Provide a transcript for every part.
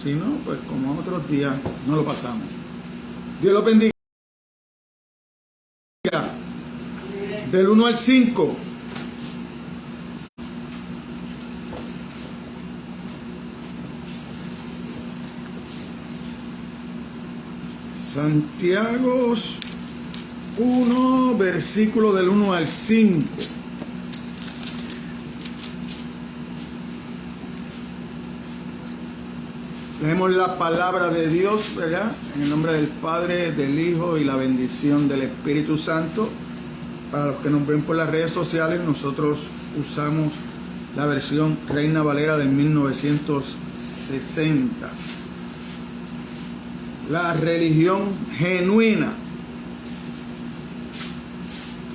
Si no, pues como otros días no lo pasamos. Dios lo bendiga. Del 1 al 5. Santiago 1, versículo del 1 al 5. Leemos la palabra de Dios, ¿verdad? En el nombre del Padre, del Hijo y la bendición del Espíritu Santo. Para los que nos ven por las redes sociales, nosotros usamos la versión Reina Valera del 1960. La religión genuina.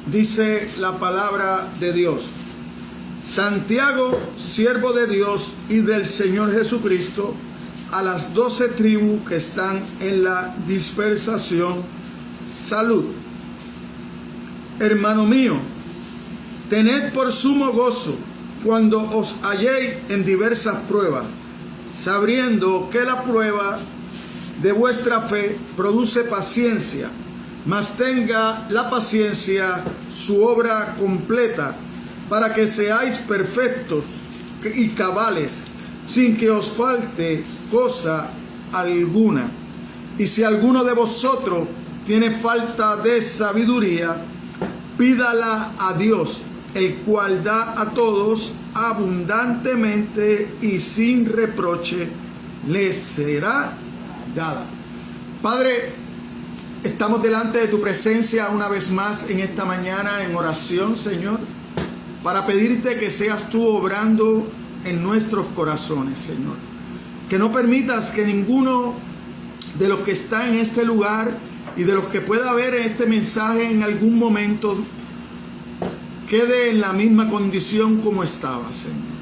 Dice la palabra de Dios: Santiago, siervo de Dios y del Señor Jesucristo, a las 12 tribus que están en la dispersación, salud. Hermano mío, tened por sumo gozo cuando os halléis en diversas pruebas, sabiendo que la prueba de vuestra fe produce paciencia, mas tenga la paciencia su obra completa, para que seáis perfectos y cabales, sin que os falte cosa alguna. Y si alguno de vosotros tiene falta de sabiduría, pídala a Dios, el cual da a todos abundantemente y sin reproche, les será dada. Padre, estamos delante de tu presencia una vez más en esta mañana en oración, Señor, para pedirte que seas tú obrando en nuestros corazones, Señor. Que no permitas que ninguno de los que está en este lugar y de los que pueda ver este mensaje en algún momento quede en la misma condición como estaba, Señor.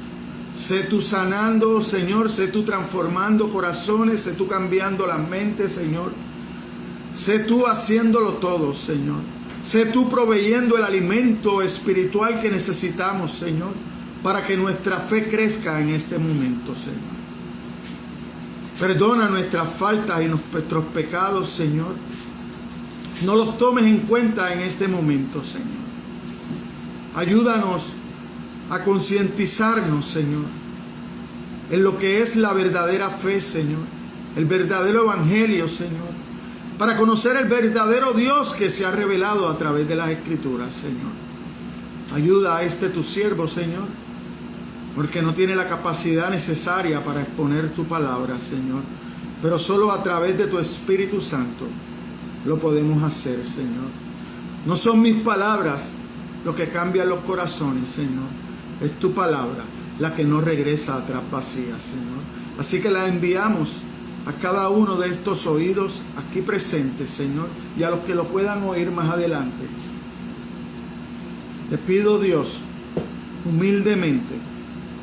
Sé tú sanando, Señor, sé tú transformando corazones, sé tú cambiando las mentes, Señor. Sé tú haciéndolo todo, Señor. Sé tú proveyendo el alimento espiritual que necesitamos, Señor, para que nuestra fe crezca en este momento, Señor. Perdona nuestras faltas y nuestros pecados, Señor. No los tomes en cuenta en este momento, Señor. Ayúdanos a concientizarnos, Señor, en lo que es la verdadera fe, Señor, el verdadero evangelio, Señor, para conocer el verdadero Dios que se ha revelado a través de las Escrituras, Señor. Ayuda a tu siervo, Señor, porque no tiene la capacidad necesaria para exponer tu palabra, Señor, pero solo a través de tu Espíritu Santo lo podemos hacer, Señor. No son mis palabras lo que cambia los corazones, Señor. Es tu palabra la que no regresa atrás vacía, Señor. Así que la enviamos a cada uno de estos oídos aquí presentes, Señor, y a los que lo puedan oír más adelante. Te pido, Dios, humildemente,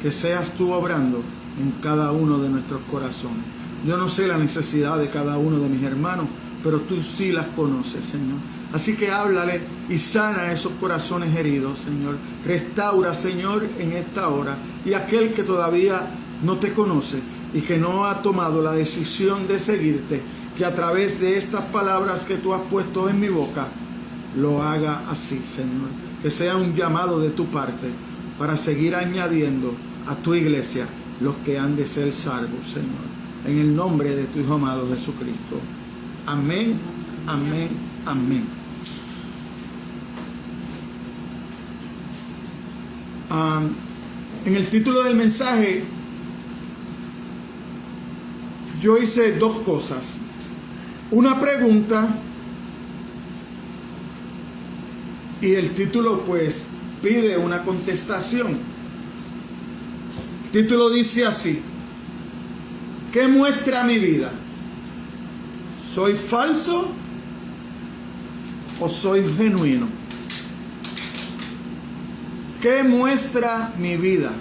que seas tú obrando en cada uno de nuestros corazones. Yo no sé la necesidad de cada uno de mis hermanos, pero tú sí las conoces, Señor. Así que háblale y sana esos corazones heridos, Señor. Restaura, Señor, en esta hora. Y aquel que todavía no te conoce y que no ha tomado la decisión de seguirte, que a través de estas palabras que tú has puesto en mi boca, lo haga así, Señor. Que sea un llamado de tu parte para seguir añadiendo a tu iglesia los que han de ser salvos, Señor. En el nombre de tu Hijo amado Jesucristo. Amén, amén, amén. En el título del mensaje yo hice dos cosas: una pregunta y el título pues pide una contestación. El título dice así: ¿qué muestra mi vida? ¿Soy falso o soy genuino? ¿Qué muestra mi vida?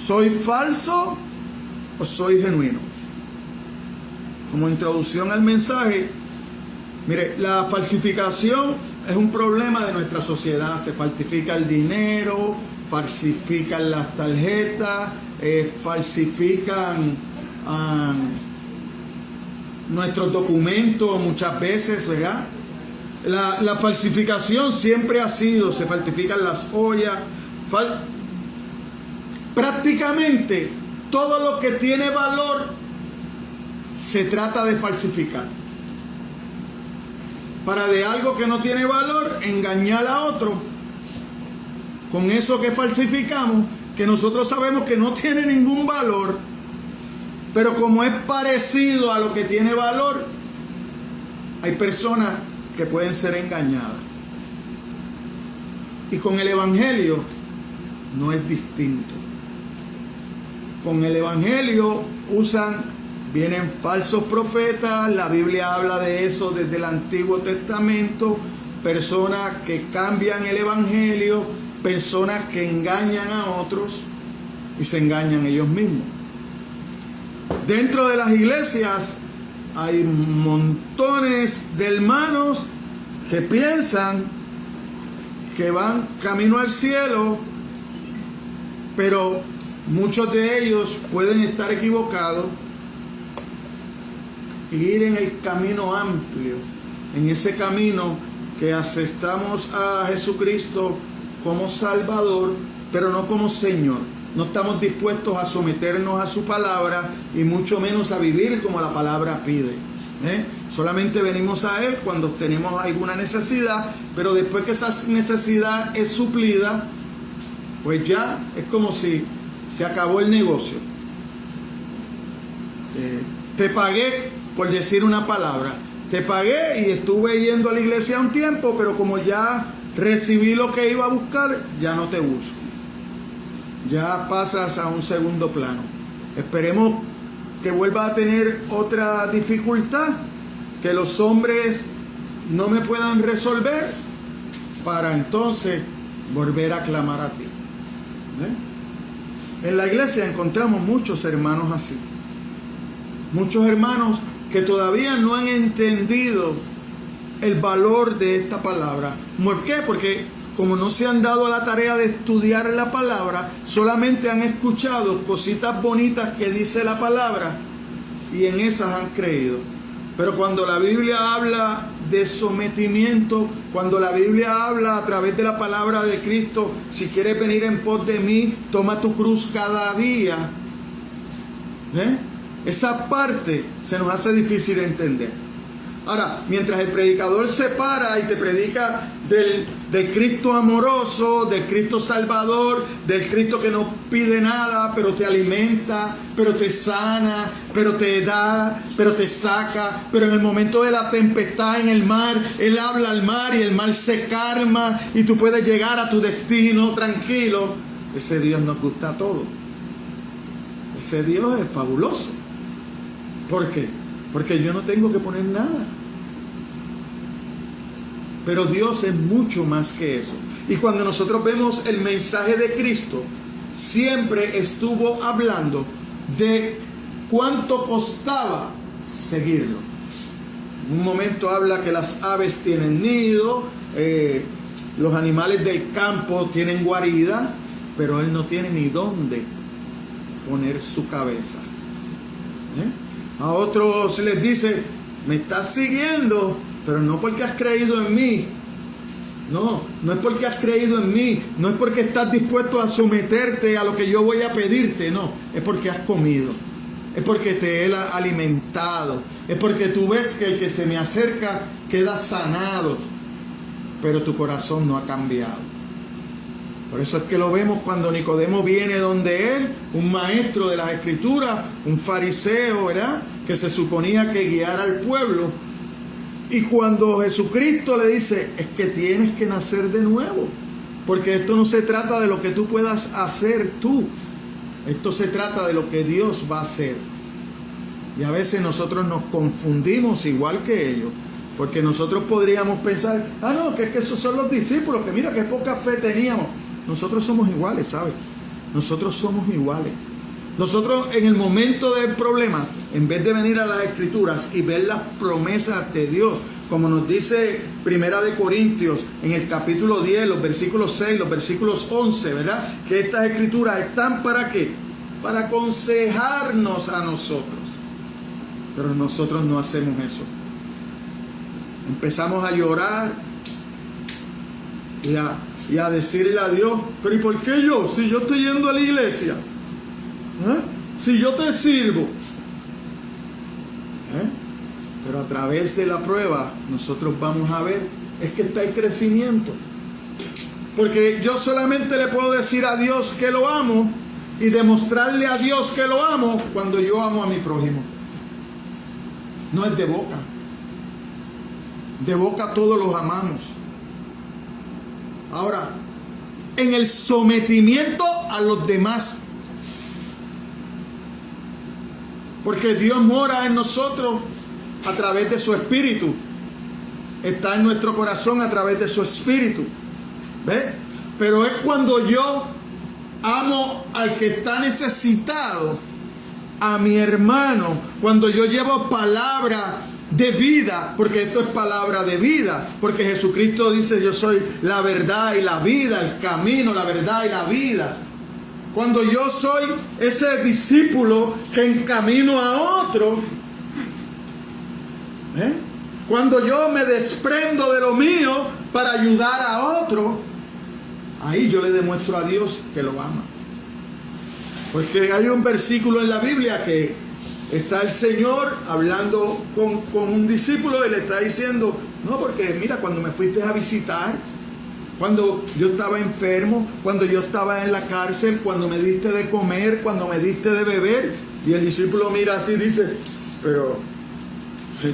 ¿Soy falso o soy genuino? Como introducción al mensaje, mire, la falsificación es un problema de nuestra sociedad. Se falsifica el dinero, falsifican las tarjetas, falsifican nuestros documentos muchas veces, ¿verdad? La falsificación siempre ha sido, se falsifican las ollas, prácticamente todo lo que tiene valor se trata de falsificar. Para de algo que no tiene valor, engañar a otro con eso que falsificamos, que nosotros sabemos que no tiene ningún valor, pero como es parecido a lo que tiene valor, hay personas que pueden ser engañadas. Y con el Evangelio no es distinto. Con el Evangelio vienen falsos profetas, la Biblia habla de eso desde el Antiguo Testamento, personas que cambian el Evangelio, personas que engañan a otros y se engañan ellos mismos. Dentro de las iglesias hay montones de hermanos que piensan que van camino al cielo, pero muchos de ellos pueden estar equivocados e ir en el camino amplio, en ese camino que aceptamos a Jesucristo como Salvador, pero no como Señor. No estamos dispuestos a someternos a su palabra y mucho menos a vivir como la palabra pide. Solamente venimos a Él cuando tenemos alguna necesidad, pero después que esa necesidad es suplida, pues ya es como si se acabó el negocio. Te pagué, por decir una palabra, te pagué y estuve yendo a la iglesia un tiempo, pero como ya recibí lo que iba a buscar, ya no te busco. Ya pasas a un segundo plano. Esperemos que vuelva a tener otra dificultad, que los hombres no me puedan resolver, para entonces volver a clamar a ti. En la iglesia encontramos muchos hermanos así. Muchos hermanos que todavía no han entendido el valor de esta palabra. ¿Por qué? Porque como no se han dado a la tarea de estudiar la palabra, solamente han escuchado cositas bonitas que dice la palabra y en esas han creído. Pero cuando la Biblia habla de sometimiento, cuando la Biblia habla a través de la palabra de Cristo, si quieres venir en pos de mí, toma tu cruz cada día. Esa parte se nos hace difícil de entender. Ahora, mientras el predicador se para y te predica del Cristo amoroso, del Cristo salvador, del Cristo que no pide nada, pero te alimenta, pero te sana, pero te da, pero te saca, pero en el momento de la tempestad en el mar, Él habla al mar y el mar se calma y tú puedes llegar a tu destino tranquilo. Ese Dios nos gusta a todos. Ese Dios es fabuloso. ¿Por qué? Porque yo no tengo que poner nada. Pero Dios es mucho más que eso. Y cuando nosotros vemos el mensaje de Cristo, siempre estuvo hablando de cuánto costaba seguirlo. En un momento habla que las aves tienen nido, los animales del campo tienen guarida, pero Él no tiene ni dónde poner su cabeza. A otros les dice, me estás siguiendo, pero no porque has creído en mí. No es porque has creído en mí, no es porque estás dispuesto a someterte a lo que yo voy a pedirte, no, es porque has comido, es porque te he alimentado, es porque tú ves que el que se me acerca queda sanado, pero tu corazón no ha cambiado. Por eso es que lo vemos cuando Nicodemo viene donde él, un maestro de las Escrituras, un fariseo, ¿verdad?, que se suponía que guiara al pueblo. Y cuando Jesucristo le dice, es que tienes que nacer de nuevo, porque esto no se trata de lo que tú puedas hacer tú, esto se trata de lo que Dios va a hacer. Y a veces nosotros nos confundimos igual que ellos, porque nosotros podríamos pensar, no, que es que esos son los discípulos, que mira qué poca fe teníamos. Nosotros somos iguales, ¿sabes? Nosotros somos iguales. Nosotros en el momento del problema, en vez de venir a las Escrituras y ver las promesas de Dios, como nos dice Primera de Corintios en el capítulo 10, los versículos 6, los versículos 11, ¿verdad? Que estas Escrituras están ¿para qué? para aconsejarnos a nosotros. Pero nosotros no hacemos eso. Empezamos a llorar y a decirle a Dios, pero ¿y por qué yo? Si yo estoy yendo a la iglesia, si yo te sirvo. Pero a través de la prueba nosotros vamos a ver, es que está el crecimiento. Porque yo solamente le puedo decir a Dios que lo amo y demostrarle a Dios que lo amo cuando yo amo a mi prójimo. No es de boca. De boca todos los amamos. Ahora, en el sometimiento a los demás. Porque Dios mora en nosotros a través de su Espíritu. Está en nuestro corazón a través de su Espíritu. ¿Ves? Pero es cuando yo amo al que está necesitado, a mi hermano, cuando yo llevo palabra de vida, porque esto es palabra de vida, porque Jesucristo dice: yo soy la verdad y la vida, el camino, la verdad y la vida. Cuando yo soy ese discípulo que encamino a otro, cuando yo me desprendo de lo mío para ayudar a otro, ahí yo le demuestro a Dios que lo ama. Porque hay un versículo en la Biblia que está el Señor hablando con un discípulo y le está diciendo: no, porque mira, cuando me fuiste a visitar, cuando yo estaba enfermo, cuando yo estaba en la cárcel, cuando me diste de comer, cuando me diste de beber. Y el discípulo mira así y dice: pero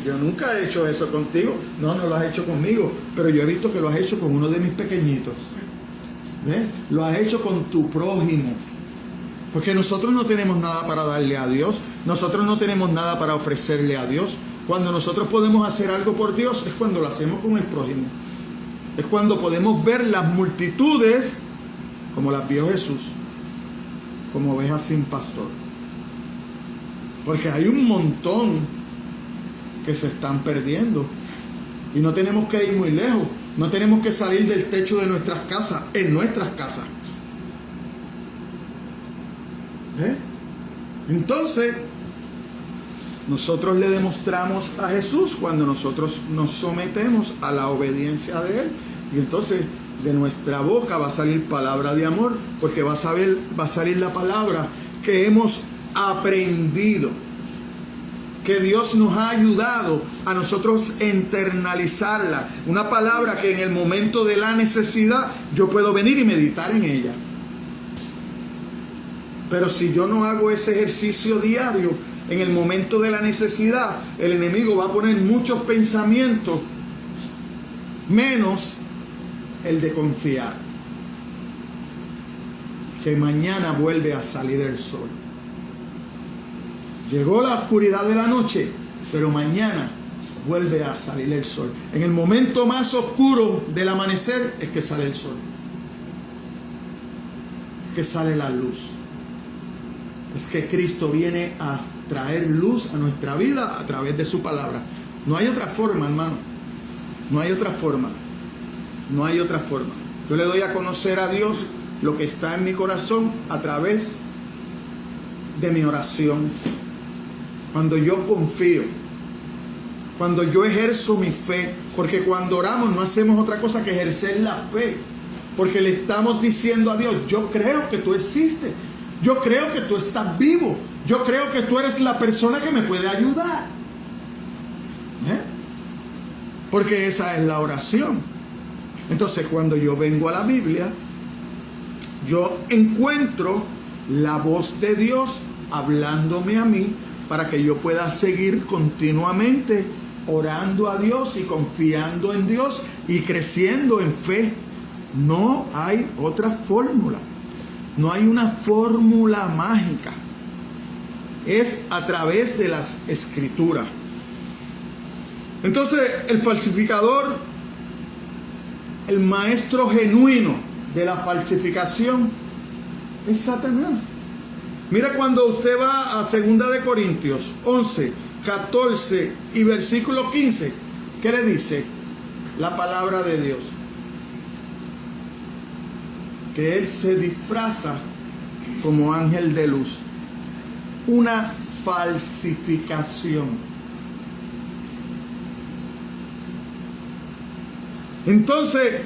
yo nunca he hecho eso contigo. No, no lo has hecho conmigo, pero yo he visto que lo has hecho con uno de mis pequeñitos. ¿Ves? Lo has hecho con tu prójimo. Porque nosotros no tenemos nada para darle a Dios. Nosotros no tenemos nada para ofrecerle a Dios. Cuando nosotros podemos hacer algo por Dios es cuando lo hacemos con el prójimo. Es cuando podemos ver las multitudes como las vio Jesús, como ovejas sin pastor. Porque hay un montón que se están perdiendo. Y no tenemos que ir muy lejos. No tenemos que salir del techo de nuestras casas, en nuestras casas. Entonces, nosotros le demostramos a Jesús cuando nosotros nos sometemos a la obediencia de Él. Y entonces de nuestra boca va a salir palabra de amor, porque va a salir la palabra que hemos aprendido, que Dios nos ha ayudado a nosotros internalizarla. Una palabra que en el momento de la necesidad yo puedo venir y meditar en ella. Pero si yo no hago ese ejercicio diario, en el momento de la necesidad, el enemigo va a poner muchos pensamientos, menos el de confiar que mañana vuelve a salir el sol. Llegó la oscuridad de la noche, pero mañana vuelve a salir el sol. En el momento más oscuro del amanecer es que sale el sol, es que sale la luz. Es que Cristo viene a traer luz a nuestra vida a través de su palabra. No hay otra forma, hermano. No hay otra forma. No hay otra forma. Yo le doy a conocer a Dios lo que está en mi corazón a través de mi oración. Cuando yo confío, cuando yo ejerzo mi fe, porque cuando oramos no hacemos otra cosa que ejercer la fe, porque le estamos diciendo a Dios: yo creo que tú existes. Yo creo que tú estás vivo. Yo creo que tú eres la persona que me puede ayudar. Porque esa es la oración. Entonces, cuando yo vengo a la Biblia, yo encuentro la voz de Dios hablándome a mí para que yo pueda seguir continuamente orando a Dios y confiando en Dios y creciendo en fe. No hay otra fórmula. No hay una fórmula mágica. Es a través de las Escrituras. Entonces, el falsificador, el maestro genuino de la falsificación, es Satanás. Mira cuando usted va a 2 de Corintios 11, 14 y versículo 15, ¿qué le dice la palabra de Dios? Que Él se disfraza como ángel de luz. una falsificación. Entonces,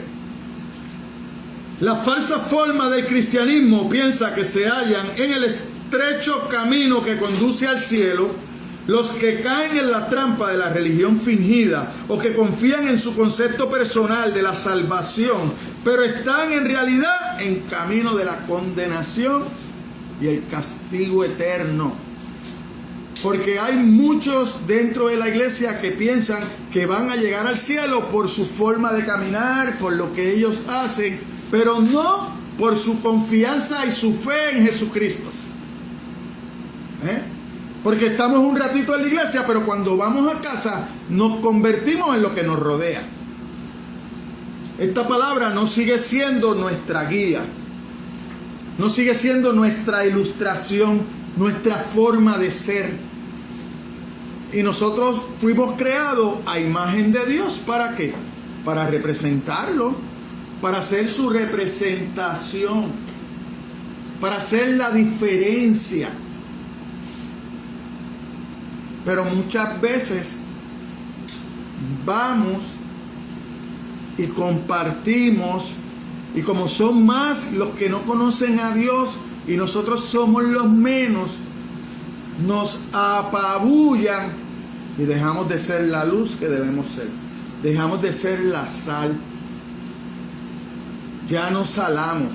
la falsa forma del cristianismo piensa que se hallan en el estrecho camino que conduce al cielo los que caen en la trampa de la religión fingida o que confían en su concepto personal de la salvación, pero están en realidad en camino de la condenación y el castigo eterno. Porque hay muchos dentro de la iglesia que piensan que van a llegar al cielo por su forma de caminar, por lo que ellos hacen, pero no por su confianza y su fe en Jesucristo. Porque estamos un ratito en la iglesia, pero cuando vamos a casa nos convertimos en lo que nos rodea. Esta palabra no sigue siendo nuestra guía, no sigue siendo nuestra ilustración, nuestra forma de ser. Y nosotros fuimos creados a imagen de Dios. ¿Para qué? Para representarlo, para hacer su representación, para hacer la diferencia. Pero muchas veces vamos y compartimos, y como son más los que no conocen a Dios y nosotros somos los menos, nos apabullan y dejamos de ser la luz que debemos ser. Dejamos de ser la sal. Ya no salamos,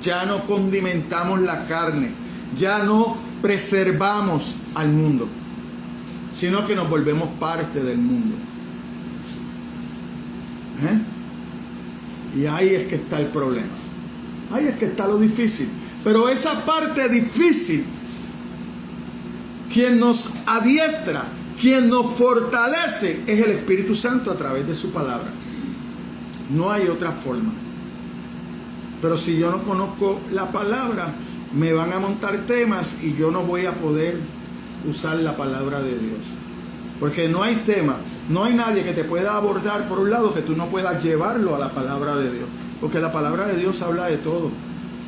ya no condimentamos la carne, ya no preservamos al mundo, sino que nos volvemos parte del mundo. Y ahí es que está el problema. Ahí es que está lo difícil. Pero esa parte difícil, quien nos adiestra, quien nos fortalece, es el Espíritu Santo a través de su palabra. No hay otra forma. Pero si yo no conozco la palabra, me van a montar temas y yo no voy a poder usar la palabra de Dios. Porque no hay tema, no hay nadie que te pueda abordar por un lado que tú no puedas llevarlo a la palabra de Dios. Porque la palabra de Dios habla de todo,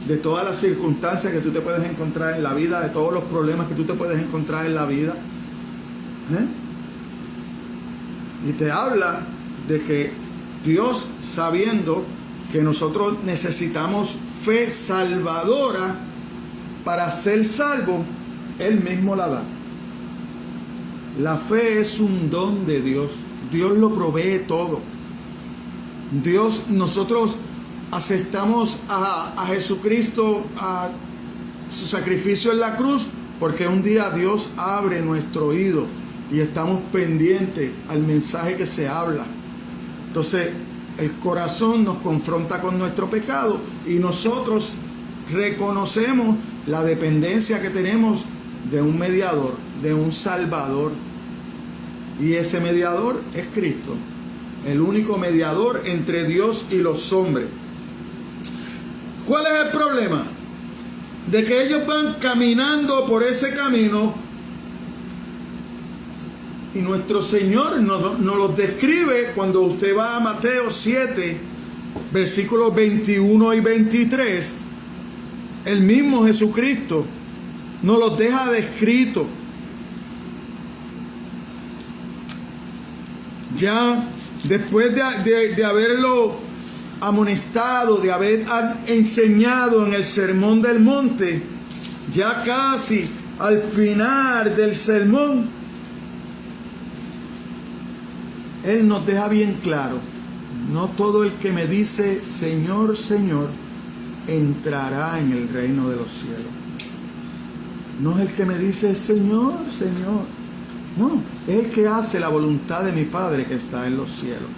de todas las circunstancias que tú te puedes encontrar en la vida, de todos los problemas que tú te puedes encontrar en la vida. Y te habla de que Dios, sabiendo que nosotros necesitamos fe salvadora para ser salvos, Él mismo la da. La fe es un don de Dios. Dios lo provee todo. Nosotros aceptamos a Jesucristo, a su sacrificio en la cruz, porque un día Dios abre nuestro oído y estamos pendientes al mensaje que se habla. Entonces, el corazón nos confronta con nuestro pecado y nosotros reconocemos la dependencia que tenemos de un mediador, de un salvador. Y ese mediador es Cristo, el único mediador entre Dios y los hombres. ¿Cuál es el problema? De que ellos van caminando por ese camino y nuestro Señor nos los describe cuando usted va a Mateo 7, versículos 21 y 23. El mismo Jesucristo nos los deja descrito. Ya después de haberlo amonestado, de haber enseñado en el Sermón del Monte, ya casi al final del sermón, Él nos deja bien claro: no todo el que me dice Señor, Señor, entrará en el reino de los cielos. No es el que me dice Señor, Señor. No, es el que hace la voluntad de mi Padre que está en los cielos.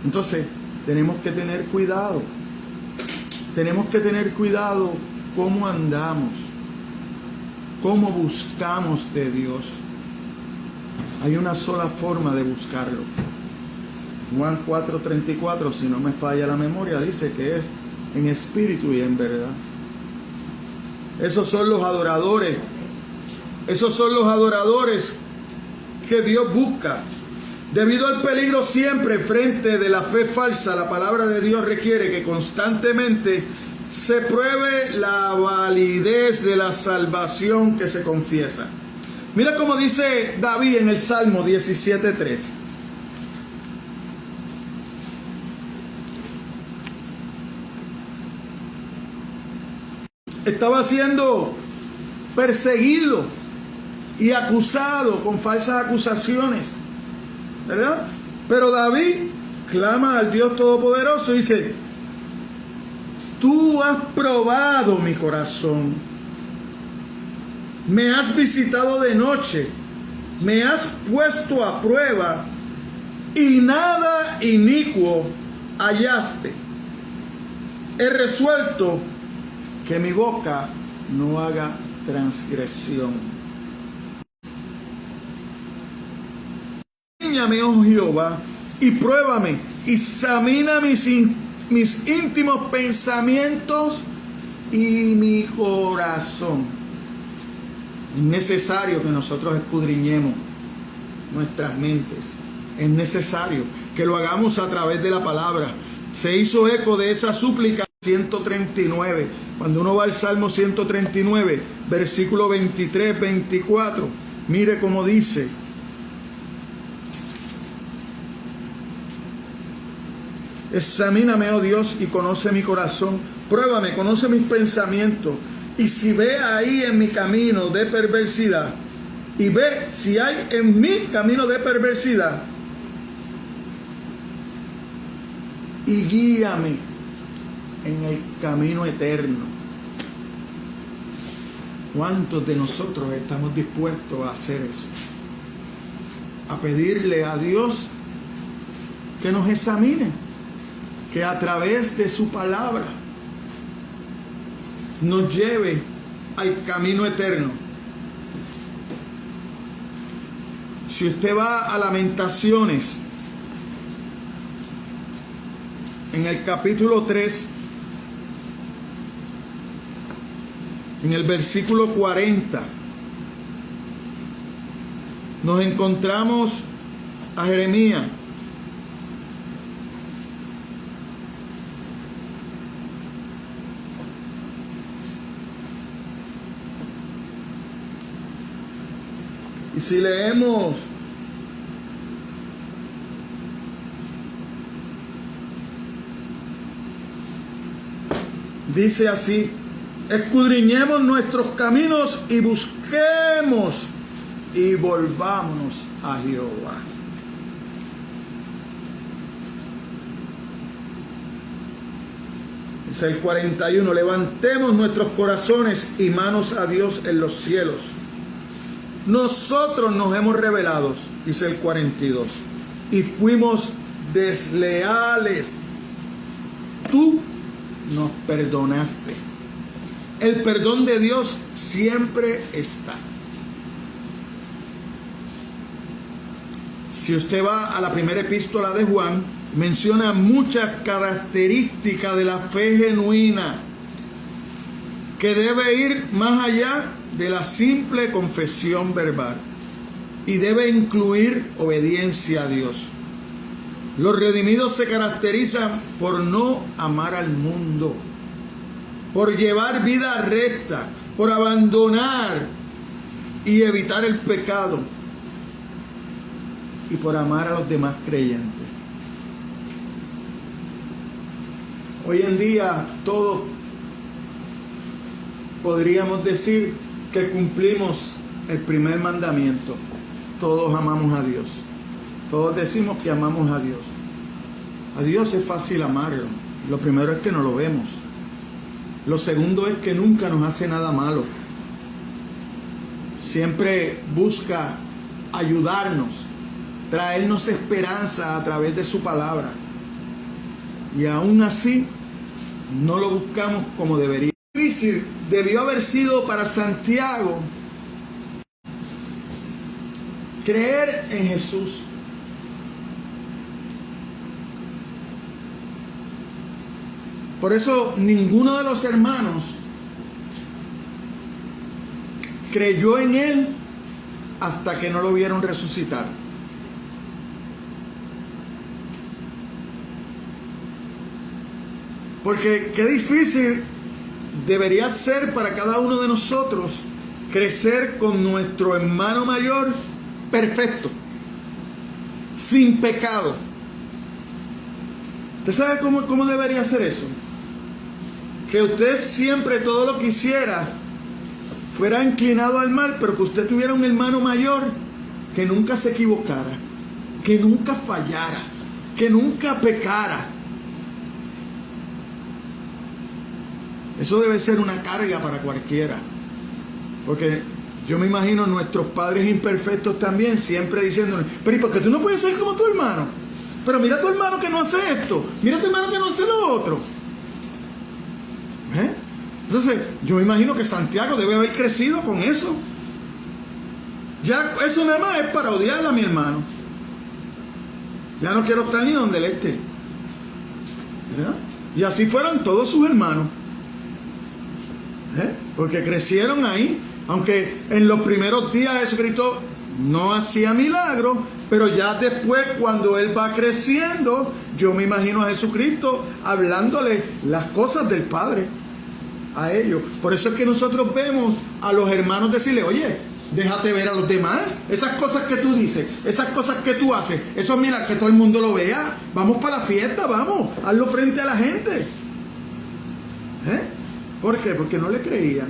Entonces, tenemos que tener cuidado. Tenemos que tener cuidado cómo andamos, cómo buscamos de Dios. Hay una sola forma de buscarlo. Juan 4:34, si no me falla la memoria, dice que es en espíritu y en verdad. Esos son los adoradores. Esos son los adoradores que Dios busca. Debido al peligro siempre frente de la fe falsa, la palabra de Dios requiere que constantemente se pruebe la validez de la salvación que se confiesa. Mira cómo dice David en el Salmo 17:3. Estaba siendo perseguido y acusado con falsas acusaciones, ¿verdad? Pero David clama al Dios Todopoderoso y dice: tú has probado mi corazón, me has visitado de noche, me has puesto a prueba y nada inicuo hallaste. He resuelto que mi boca no haga transgresión. Examíname, oh Jehová, y pruébame, y examina mis íntimos pensamientos y mi corazón. Es necesario que nosotros escudriñemos nuestras mentes. Es necesario que lo hagamos a través de la palabra. Se hizo eco de esa súplica 139. Cuando uno va al Salmo 139, versículo 23, 24, mire cómo dice: examíname, oh Dios, y conoce mi corazón. Pruébame, conoce mis pensamientos. Y si ve ahí en mi camino de perversidad, y ve si hay en mi camino de perversidad, y guíame en el camino eterno. ¿Cuántos de nosotros estamos dispuestos a hacer eso? A pedirle a Dios que nos examine, que a través de su palabra nos lleve al camino eterno. Si usted va a Lamentaciones, en el capítulo 3, en el versículo 40, nos encontramos a Jeremías. Y si leemos dice así: escudriñemos nuestros caminos y busquemos y volvámonos a Jehová. Es el 41. Levantemos nuestros corazones y manos a Dios en los cielos. Nosotros nos hemos rebelado, dice el 42, y fuimos desleales. Tú nos perdonaste. El perdón de Dios siempre está. Si usted va a la primera epístola de Juan, menciona muchas características de la fe genuina que debe ir más allá de la simple confesión verbal y debe incluir obediencia a Dios. Los redimidos se caracterizan por no amar al mundo, por llevar vida recta, por abandonar y evitar el pecado y por amar a los demás creyentes. Hoy en día todos podríamos decir que cumplimos el primer mandamiento. Todos amamos a Dios. Todos decimos que amamos a Dios. A Dios es fácil amarlo. Lo primero es que no lo vemos. Lo segundo es que nunca nos hace nada malo. Siempre busca ayudarnos, traernos esperanza a través de su palabra. Y aún así, no lo buscamos como debería. Difícil debió haber sido para Santiago creer en Jesús. Por eso ninguno de los hermanos creyó en él hasta que no lo vieron resucitar. Porque qué difícil debería ser para cada uno de nosotros crecer con nuestro hermano mayor perfecto, sin pecado. ¿Usted sabe cómo debería ser eso? Que usted siempre, todo lo que hiciera, fuera inclinado al mal, pero que usted tuviera un hermano mayor que nunca se equivocara, que nunca fallara, que nunca pecara. Eso debe ser una carga para cualquiera. Porque yo me imagino nuestros padres imperfectos también siempre diciéndonos, pero ¿y por qué tú no puedes ser como tu hermano? Pero mira a tu hermano que no hace esto, mira a tu hermano que no hace lo otro. Entonces, yo me imagino que Santiago debe haber crecido con eso. Ya eso nada más es para odiar a mi hermano. Ya no quiero estar ni donde él esté. ¿Verdad? Y así fueron todos sus hermanos. Porque crecieron ahí. Aunque en los primeros días Jesucristo no hacía milagros, pero ya después, cuando él va creciendo, yo me imagino a Jesucristo hablándole las cosas del Padre a ellos. Por eso es que nosotros vemos a los hermanos decirle, oye, déjate ver a los demás, esas cosas que tú dices, esas cosas que tú haces, eso mira, que todo el mundo lo vea, vamos para la fiesta, vamos, hazlo frente a la gente. ¿Por qué? Porque no le creían.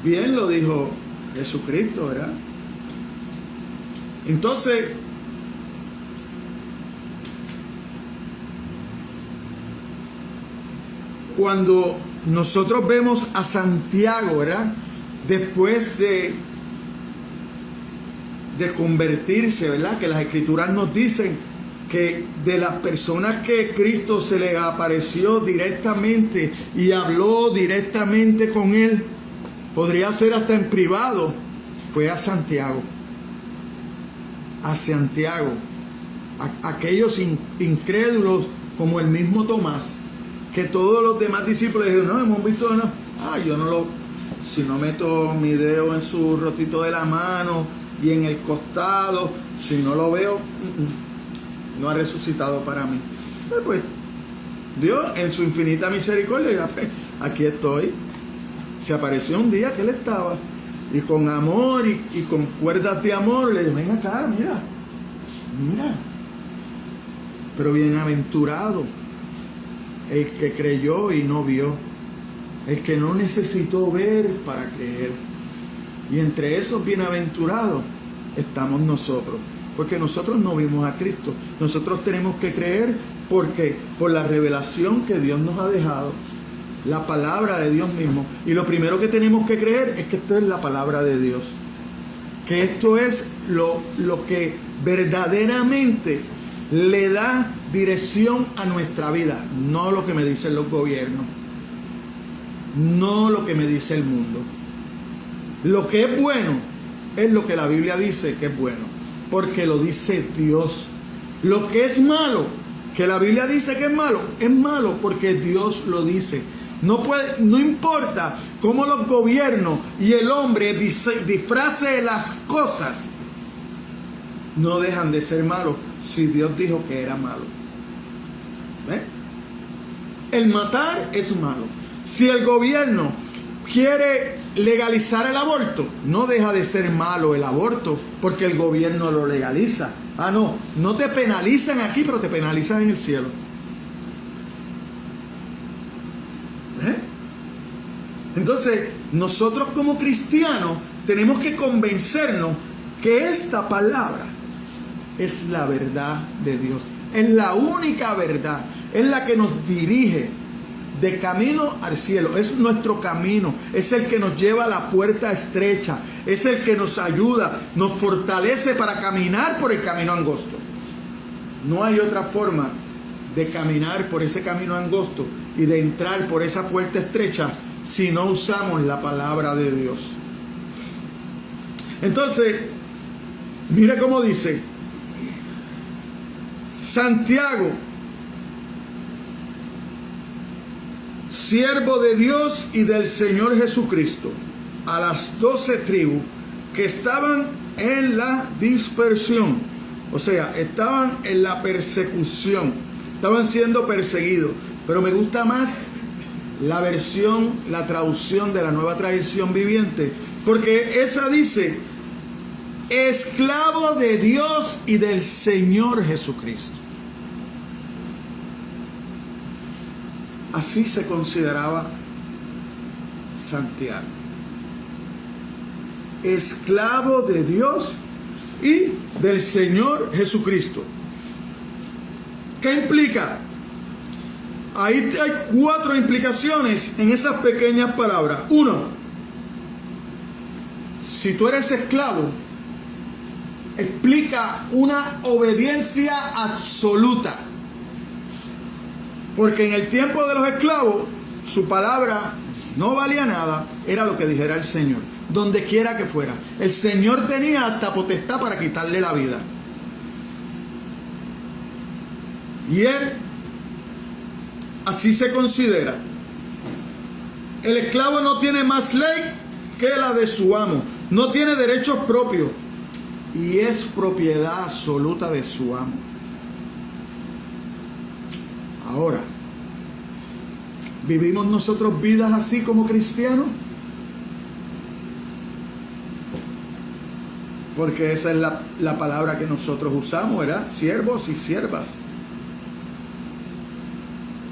Bien lo dijo Jesucristo, ¿verdad? Entonces, cuando nosotros vemos a Santiago, ¿verdad? Después de convertirse, ¿verdad? Que las Escrituras nos dicen que de las personas que Cristo se le apareció directamente y habló directamente con él, podría ser hasta en privado, fue a Santiago. A Santiago. A aquellos incrédulos como el mismo Tomás, que todos los demás discípulos dijeron, no, hemos visto, no. Yo no lo, si no meto mi dedo en su rotito de la mano y en el costado, si no lo veo, no ha resucitado para mí. Pues Dios en su infinita misericordia, aquí estoy. Se apareció un día que él estaba, y con amor y con cuerdas de amor le dijo, ven acá, mira. Pero bienaventurado el que creyó y no vio, el que no necesitó ver para creer. Y entre esos bienaventurados estamos nosotros, porque nosotros no vimos a Cristo. Nosotros tenemos que creer porque por la revelación que Dios nos ha dejado, la palabra de Dios mismo. Y lo primero que tenemos que creer es que esto es la palabra de Dios, que esto es lo que verdaderamente le da dirección a nuestra vida, no lo que me dicen los gobiernos, no lo que me dice el mundo. Lo que es bueno es lo que la Biblia dice que es bueno, porque lo dice Dios. Lo que es malo, que la Biblia dice que es malo porque Dios lo dice. No importa cómo los gobiernos y el hombre disfrace las cosas, no dejan de ser malos si Dios dijo que era malo. El matar es malo. Si el gobierno quiere legalizar el aborto, no deja de ser malo el aborto porque el gobierno lo legaliza. No te penalizan aquí, pero te penalizan en el cielo. Entonces, nosotros como cristianos tenemos que convencernos que esta palabra es la verdad de Dios. Es la única verdad. Es la que nos dirige de camino al cielo. Es nuestro camino. Es el que nos lleva a la puerta estrecha. Es el que nos ayuda, nos fortalece para caminar por el camino angosto. No hay otra forma de caminar por ese camino angosto y de entrar por esa puerta estrecha si no usamos la palabra de Dios. Entonces, mire cómo dice Santiago, siervo de Dios y del Señor Jesucristo, a las 12 tribus que estaban en la dispersión, o sea, estaban en la persecución, estaban siendo perseguidos. Pero me gusta más la traducción de la Nueva Traducción Viviente, porque esa dice, esclavo de Dios y del Señor Jesucristo. Así se consideraba Santiago. Esclavo de Dios y del Señor Jesucristo. ¿Qué implica? Ahí hay 4 implicaciones en esas pequeñas palabras. 1, si tú eres esclavo, explica una obediencia absoluta. Porque en el tiempo de los esclavos, su palabra no valía nada, era lo que dijera el Señor, donde quiera que fuera. El Señor tenía hasta potestad para quitarle la vida. Y él, así se considera. El esclavo no tiene más ley que la de su amo, no tiene derechos propios y es propiedad absoluta de su amo. Ahora, ¿vivimos nosotros vidas así como cristianos? Porque esa es la palabra que nosotros usamos, ¿verdad? Siervos y siervas.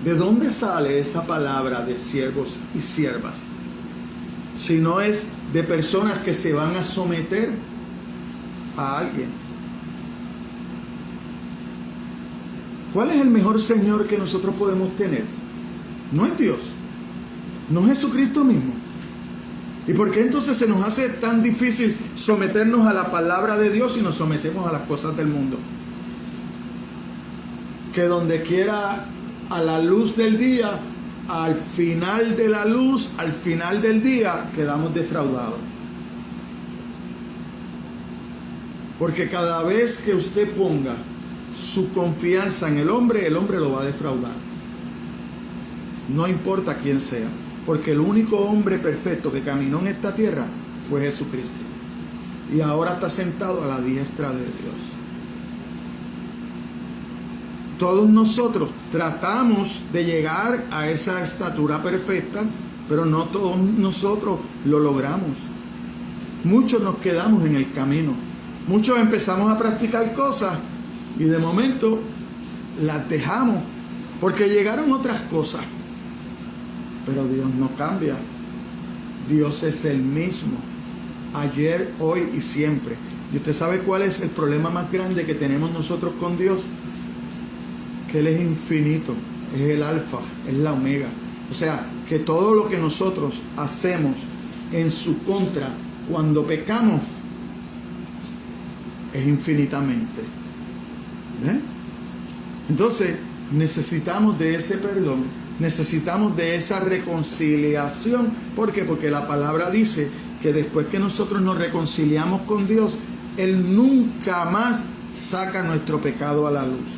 ¿De dónde sale esa palabra de siervos y siervas? Si no es de personas que se van a someter a alguien. ¿Cuál es el mejor Señor que nosotros podemos tener? No es Dios, no es Jesucristo mismo. ¿Y por qué entonces se nos hace tan difícil someternos a la palabra de Dios y nos sometemos a las cosas del mundo? Que donde quiera, a la luz del día, al final de la luz, al final del día, quedamos defraudados. Porque cada vez que usted ponga su confianza en el hombre lo va a defraudar. No importa quién sea, porque el único hombre perfecto que caminó en esta tierra fue Jesucristo. Y ahora está sentado a la diestra de Dios. Todos nosotros tratamos de llegar a esa estatura perfecta, pero no todos nosotros lo logramos. Muchos nos quedamos en el camino. Muchos empezamos a practicar cosas y de momento las dejamos porque llegaron otras cosas. Pero Dios no cambia. Dios es el mismo, ayer, hoy y siempre. ¿Y usted sabe cuál es el problema más grande que tenemos nosotros con Dios? Que Él es infinito, es el alfa, es la omega. O sea, que todo lo que nosotros hacemos en su contra cuando pecamos es infinitamente. ¿Ven? Entonces necesitamos de ese perdón, necesitamos de esa reconciliación. ¿Por qué? Porque la palabra dice que después que nosotros nos reconciliamos con Dios, Él nunca más saca nuestro pecado a la luz.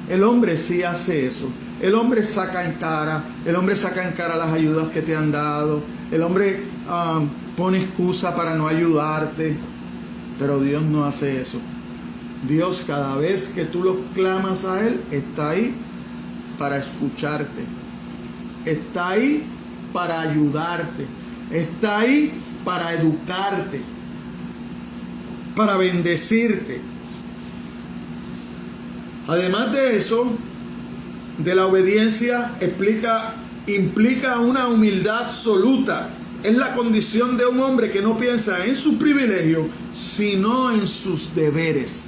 El hombre sí hace eso. El hombre saca en cara las ayudas que te han dado. El hombre pone excusa para no ayudarte. Pero Dios no hace eso. Dios, cada vez que tú lo clamas a Él, está ahí para escucharte. Está ahí para ayudarte. Está ahí para educarte. Para bendecirte. Además de eso, de la obediencia, implica una humildad absoluta. Es la condición de un hombre que no piensa en su privilegio, sino en sus deberes.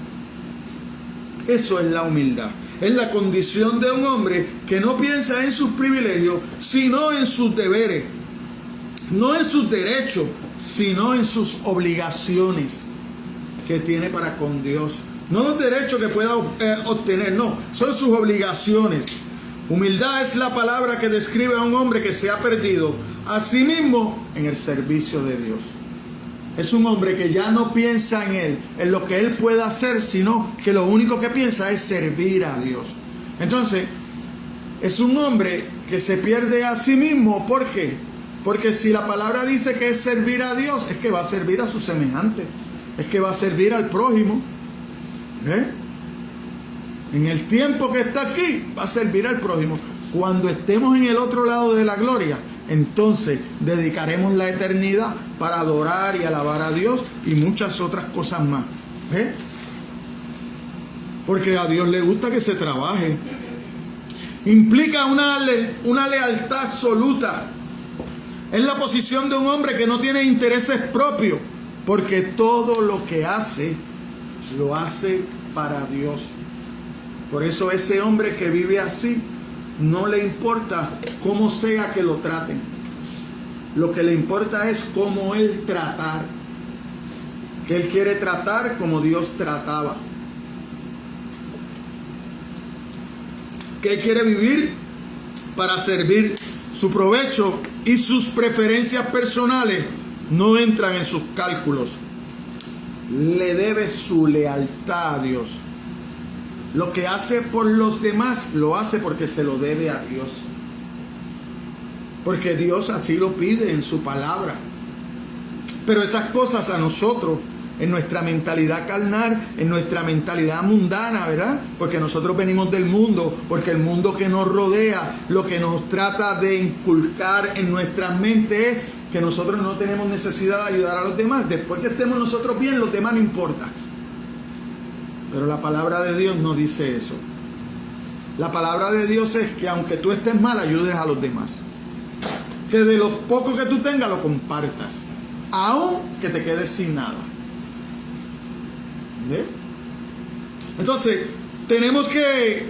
Eso es la humildad. Es la condición de un hombre que no piensa en sus privilegios, sino en sus deberes. No en sus derechos, sino en sus obligaciones que tiene para con Dios. No los derechos que pueda obtener, no, son sus obligaciones. Humildad es la palabra que describe a un hombre que se ha perdido a sí mismo en el servicio de Dios. Es un hombre que ya no piensa en él, en lo que él pueda hacer, sino que lo único que piensa es servir a Dios. Entonces, es un hombre que se pierde a sí mismo. ¿Por qué? Porque si la palabra dice que es servir a Dios, es que va a servir a su semejante, es que va a servir al prójimo. En el tiempo que está aquí, va a servir al prójimo. Cuando estemos en el otro lado de la gloria, entonces dedicaremos la eternidad para adorar y alabar a Dios y muchas otras cosas más. Porque a Dios le gusta que se trabaje. Implica una lealtad absoluta. Es la posición de un hombre que no tiene intereses propios, porque todo lo que hace, lo hace para Dios. Por eso ese hombre que vive así, no le importa cómo sea que lo traten. Lo que le importa es cómo él tratar. Que él quiere tratar como Dios trataba. Que él quiere vivir para servir. Su provecho y sus preferencias personales no entran en sus cálculos. Le debe su lealtad a Dios. Lo que hace por los demás, lo hace porque se lo debe a Dios. Porque Dios así lo pide en su palabra. Pero esas cosas a nosotros, en nuestra mentalidad carnal, en nuestra mentalidad mundana, ¿verdad? Porque nosotros venimos del mundo, porque el mundo que nos rodea, lo que nos trata de inculcar en nuestra mente es que nosotros no tenemos necesidad de ayudar a los demás. Después que estemos nosotros bien, los demás no importa. Pero la palabra de Dios no dice eso. La palabra de Dios es que aunque tú estés mal, ayudes a los demás. Que de lo poco que tú tengas, lo compartas. Aun que te quedes sin nada. ¿Ve? Entonces, tenemos que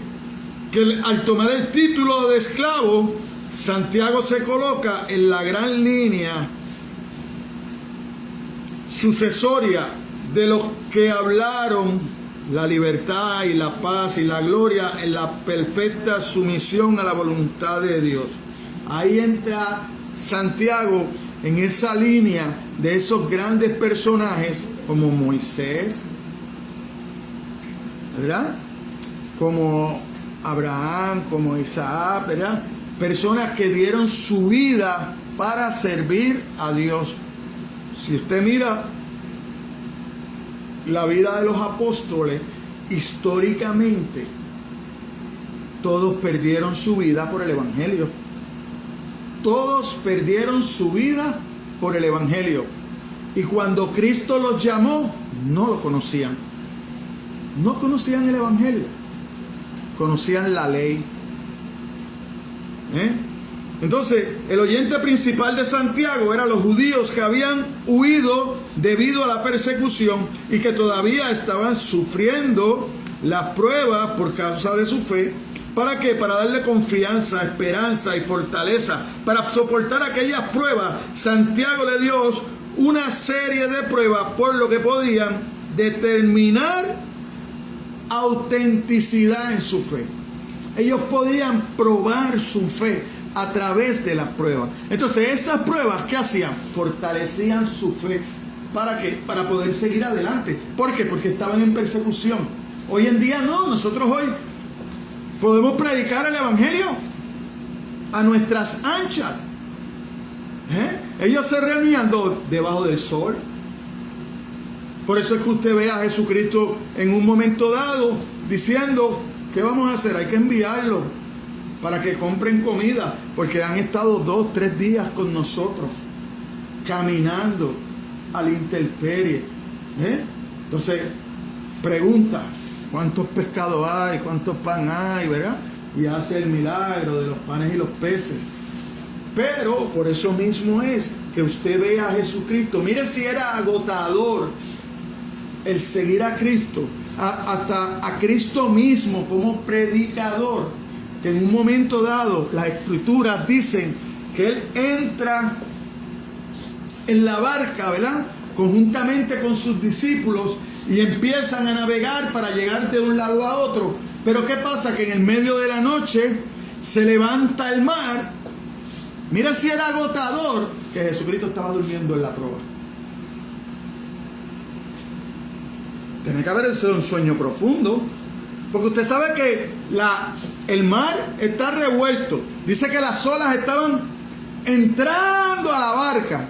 al tomar el título de esclavo, Santiago se coloca en la gran línea sucesoria de los que hablaron la libertad y la paz y la gloria en la perfecta sumisión a la voluntad de Dios. Ahí entra Santiago en esa línea de esos grandes personajes como Moisés, ¿verdad? Como Abraham, como Isaac, ¿verdad? Personas que dieron su vida para servir a Dios. Si usted mira la vida de los apóstoles, históricamente, todos perdieron su vida por el Evangelio. Todos perdieron su vida por el Evangelio. Y cuando Cristo los llamó, no lo conocían. No conocían el Evangelio. Conocían la ley. Entonces, el oyente principal de Santiago eran los judíos que habían huido debido a la persecución y que todavía estaban sufriendo las pruebas por causa de su fe. ¿Para qué? Para darle confianza, esperanza y fortaleza. Para soportar aquellas pruebas, Santiago le dio una serie de pruebas por lo que podían determinar autenticidad en su fe. Ellos podían probar su fe a través de las pruebas. Entonces, esas pruebas, ¿qué hacían? Fortalecían su fe. ¿Para qué? Para poder seguir adelante. ¿Por qué? Porque estaban en persecución. Hoy en día no. Nosotros hoy podemos predicar el Evangelio a nuestras anchas. Ellos se reunían debajo del sol. Por eso es que usted ve a Jesucristo en un momento dado diciendo: ¿qué vamos a hacer? Hay que enviarlo para que compren comida, porque han estado 2, 3 días con nosotros, caminando a la intemperie. Entonces, pregunta: ¿cuántos pescados hay? ¿Cuántos pan hay? ¿Verdad? Y hace el milagro de los panes y los peces. Pero por eso mismo es que usted ve a Jesucristo. Mire si era agotador el seguir a Cristo, hasta a Cristo mismo como predicador, que en un momento dado las escrituras dicen que Él entra en la barca, ¿verdad?, conjuntamente con sus discípulos, y empiezan a navegar para llegar de un lado a otro. Pero ¿qué pasa? Que en el medio de la noche se levanta el mar. Mira si era agotador, que Jesucristo estaba durmiendo en la proa. Tiene que haber sido un sueño profundo, porque usted sabe que el mar está revuelto. Dice que las olas estaban entrando a la barca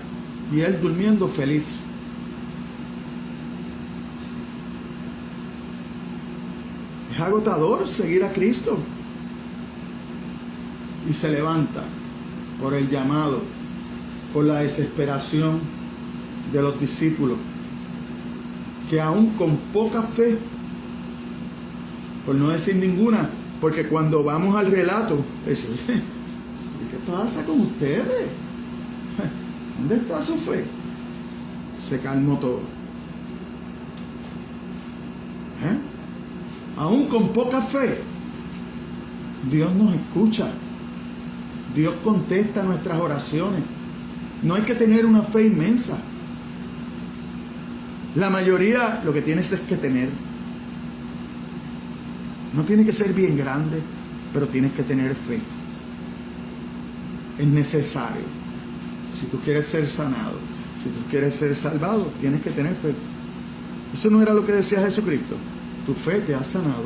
y él durmiendo feliz. Es agotador seguir a Cristo. y se levanta por el llamado, por la desesperación de los discípulos, que aún con poca fe, por no decir ninguna, porque cuando vamos al relato, dice, ¿qué pasa con ustedes? ¿Dónde está su fe? Se calmó todo. Aún con poca fe, Dios nos escucha. Dios contesta nuestras oraciones. No hay que tener una fe inmensa. La mayoría lo que tienes es que tener. No tiene que ser bien grande, pero tienes que tener fe. Es necesario. Si tú quieres ser sanado, si tú quieres ser salvado, tienes que tener fe. Eso no era lo que decía Jesucristo. Tu fe te ha sanado.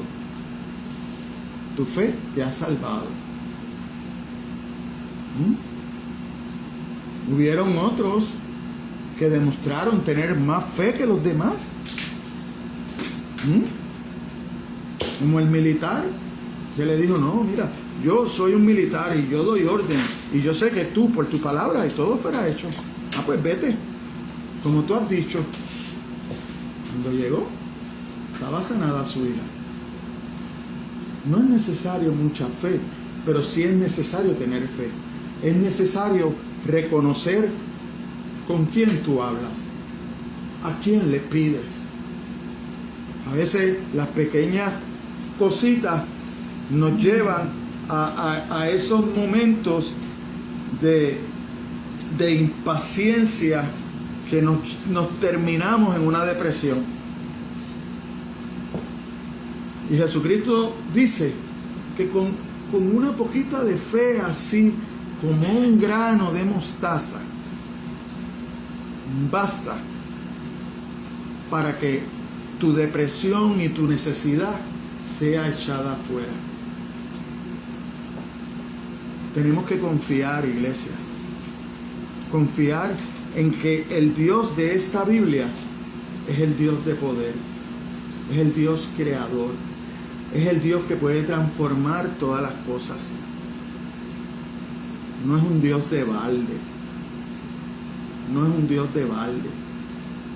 Tu fe te ha salvado. Hubieron otros que demostraron tener más fe que los demás. Como el militar, que le dijo, no, mira, yo soy un militar y yo doy orden, y yo sé que tú, por tu palabra, y todo fuera hecho. Pues vete, como tú has dicho. Cuando llegó, estaba sanada su hija. No es necesario mucha fe, pero sí es necesario tener fe. Es necesario reconocer con quién tú hablas, a quién le pides. A veces las pequeñas cositas nos llevan a esos momentos de impaciencia que nos terminamos en una depresión. Y Jesucristo dice que con una poquita de fe, así como un grano de mostaza, basta para que tu depresión y tu necesidad sea echada afuera. Tenemos que confiar, iglesia. Confiar en que el Dios de esta Biblia es el Dios de poder. Es el Dios creador. Es el Dios que puede transformar todas las cosas. No es un Dios de balde. No es un Dios de balde.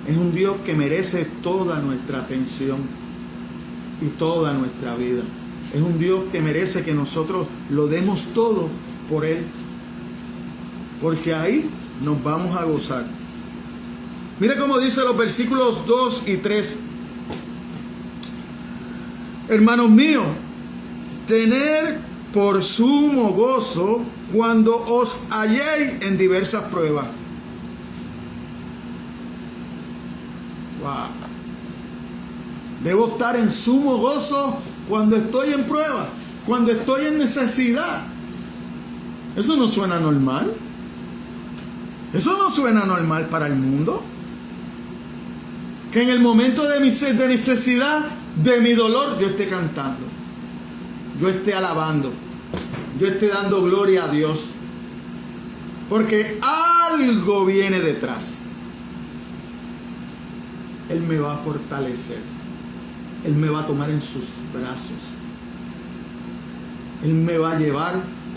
Es un Dios que merece toda nuestra atención y toda nuestra vida. Es un Dios que merece que nosotros lo demos todo por Él. Porque ahí nos vamos a gozar. Mira cómo dice los versículos 2 y 3. Hermanos míos, tener por sumo gozo cuando os halléis en diversas pruebas. Wow. Debo estar en sumo gozo cuando estoy en prueba, cuando estoy en necesidad. Eso no suena normal. Eso no suena normal para el mundo. Que en el momento de necesidad, de mi dolor, yo esté cantando, yo esté alabando, yo esté dando gloria a Dios. Porque algo viene detrás. Él me va a fortalecer. Él me va a tomar en sus brazos. Él me va a llevar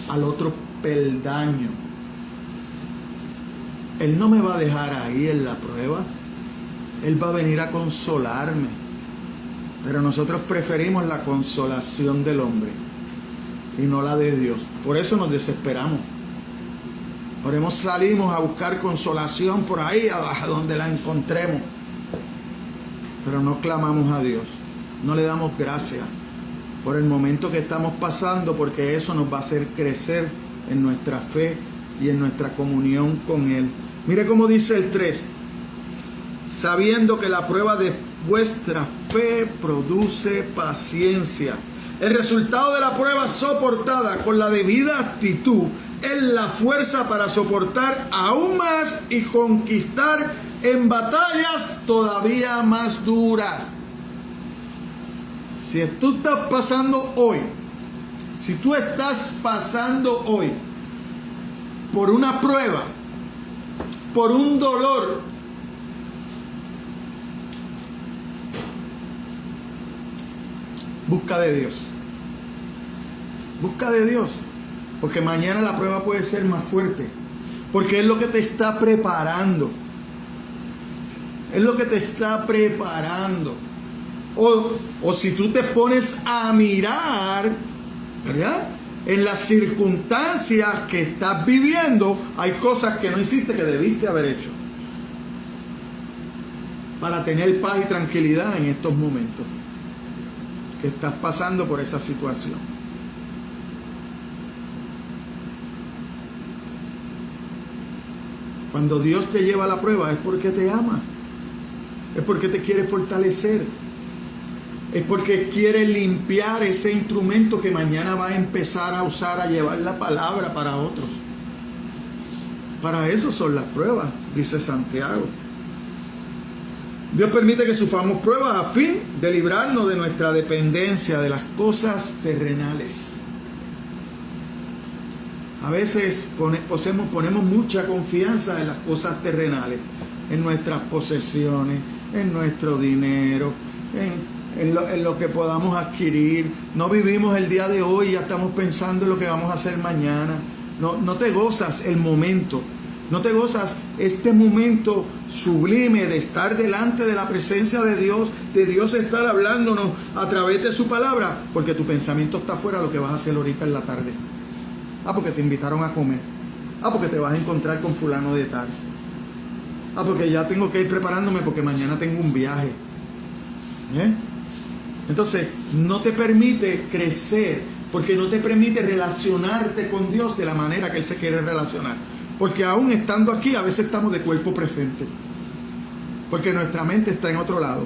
al otro peldaño. Él no me va a dejar ahí en la prueba. Él va a venir a consolarme. Pero nosotros preferimos la consolación del hombre y no la de Dios. Por eso nos desesperamos. Por eso salimos a buscar consolación por ahí, a donde la encontremos. Pero no clamamos a Dios. No le damos gracias por el momento que estamos pasando, porque eso nos va a hacer crecer en nuestra fe y en nuestra comunión con Él. Mire cómo dice el 3. Sabiendo que la prueba de vuestra fe produce paciencia. El resultado de la prueba soportada con la debida actitud es la fuerza para soportar aún más y conquistar en batallas todavía más duras. Si tú estás pasando hoy, si tú estás pasando hoy por una prueba, por un dolor, busca de Dios. Busca de Dios. Porque mañana la prueba puede ser más fuerte. Porque es lo que te está preparando. Es lo que te está preparando. O si tú te pones a mirar, ¿verdad?, en las circunstancias que estás viviendo, hay cosas que no hiciste que debiste haber hecho para tener paz y tranquilidad en estos momentos que estás pasando por esa situación. Cuando Dios te lleva a la prueba es porque te ama, es porque te quiere fortalecer, es porque quiere limpiar ese instrumento que mañana va a empezar a usar, a llevar la palabra para otros. Para eso son las pruebas, dice Santiago. Dios permite que suframos pruebas a fin de librarnos de nuestra dependencia de las cosas terrenales. A veces ponemos mucha confianza en las cosas terrenales, en nuestras posesiones, en nuestro dinero, en lo que podamos adquirir. No vivimos el día de hoy, ya estamos pensando en lo que vamos a hacer mañana. No te gozas el momento, no te gozas este momento sublime de estar delante de la presencia de Dios estar hablándonos a través de su palabra, porque tu pensamiento está fuera de lo que vas a hacer ahorita en la tarde. Porque te invitaron a comer. Porque te vas a encontrar con fulano de tal. Porque ya tengo que ir preparándome porque mañana tengo un viaje. Entonces, no te permite crecer, porque no te permite relacionarte con Dios de la manera que Él se quiere relacionar. Porque aún estando aquí, a veces estamos de cuerpo presente. Porque nuestra mente está en otro lado.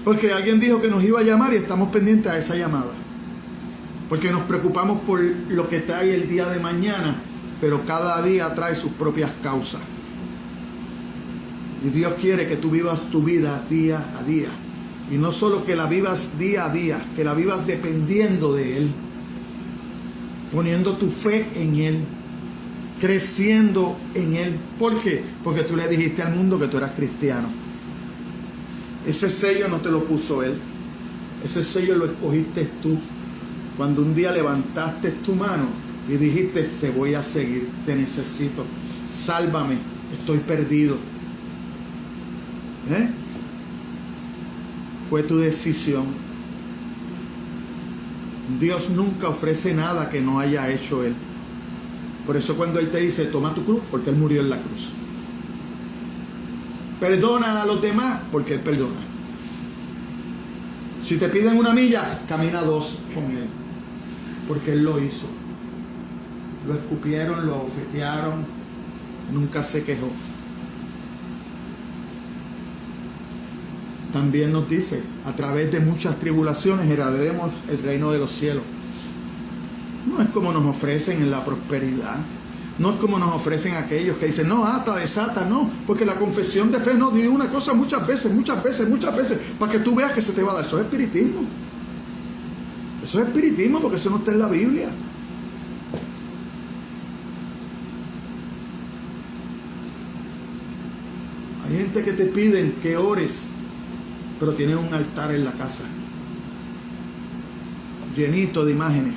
Porque alguien dijo que nos iba a llamar y estamos pendientes a esa llamada. Porque nos preocupamos por lo que trae el día de mañana, pero cada día trae sus propias causas. Y Dios quiere que tú vivas tu vida día a día. Y no solo que la vivas día a día, que la vivas dependiendo de Él, poniendo tu fe en Él, creciendo en Él. ¿Por qué? Porque tú le dijiste al mundo que tú eras cristiano. Ese sello no te lo puso Él, ese sello lo escogiste tú. Cuando un día levantaste tu mano y dijiste: te voy a seguir, te necesito, sálvame, estoy perdido. Fue tu decisión. Dios nunca ofrece nada que no haya hecho Él. Por eso cuando Él te dice: toma tu cruz, porque Él murió en la cruz. Perdona a los demás, porque Él perdona. Si te piden 1 milla, camina 2 con Él, porque Él lo hizo. Lo escupieron, lo ofetearon, nunca se quejó. También nos dice: a través de muchas tribulaciones heredaremos el reino de los cielos. No es como nos ofrecen en la prosperidad. No es como nos ofrecen aquellos que dicen: no, ata, desata, no. Porque la confesión de fe no dice una cosa muchas veces, para que tú veas que se te va a dar. Eso es espiritismo. Eso es espiritismo, porque eso no está en la Biblia. Hay gente que te piden que ores, pero tienen un altar en la casa llenito de imágenes.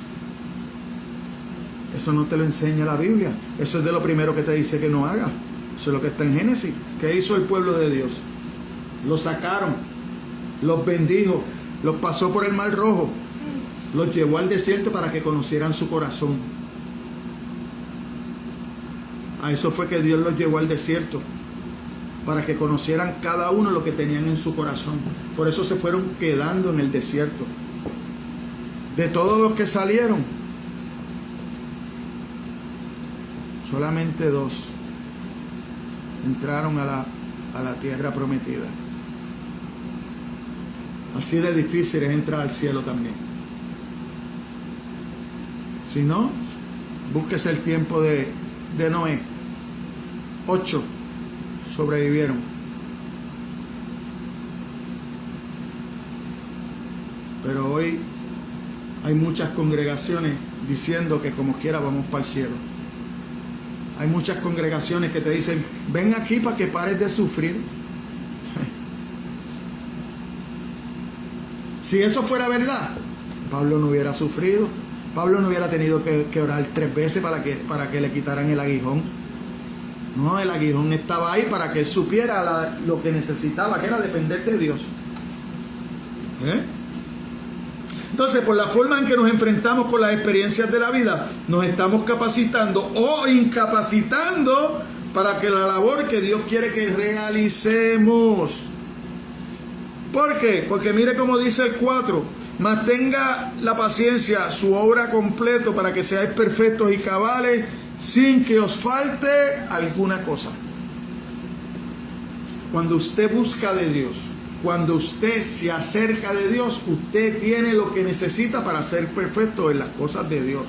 Eso no te lo enseña la Biblia. Eso es de lo primero que te dice que no hagas. Eso es lo que está en Génesis. ¿Qué hizo el pueblo de Dios? Los sacaron, los bendijo, los pasó por el Mar Rojo, los llevó al desierto para que conocieran su corazón. A eso fue que Dios los llevó al desierto, para que conocieran cada uno lo que tenían en su corazón. Por eso se fueron quedando en el desierto. De todos los que salieron, solamente 2 entraron a la tierra prometida. Así de difícil es entrar al cielo también. Si no, búsquese el tiempo de Noé. 8 sobrevivieron. Pero hoy hay muchas congregaciones diciendo que como quiera vamos para el cielo. Hay muchas congregaciones que te dicen: ven aquí para que pares de sufrir. Si eso fuera verdad, Pablo no hubiera sufrido, Pablo no hubiera tenido que orar 3 veces para que le quitaran el aguijón. No, el aguijón estaba ahí para que él supiera lo que necesitaba, que era depender de Dios. Entonces, por la forma en que nos enfrentamos con las experiencias de la vida, nos estamos capacitando o incapacitando para que la labor que Dios quiere que realicemos. ¿Por qué? Porque mire cómo dice el 4: mas tenga la paciencia su obra completo para que seáis perfectos y cabales, sin que os falte alguna cosa. Cuando usted busca de Dios, cuando usted se acerca de Dios, usted tiene lo que necesita para ser perfecto en las cosas de Dios.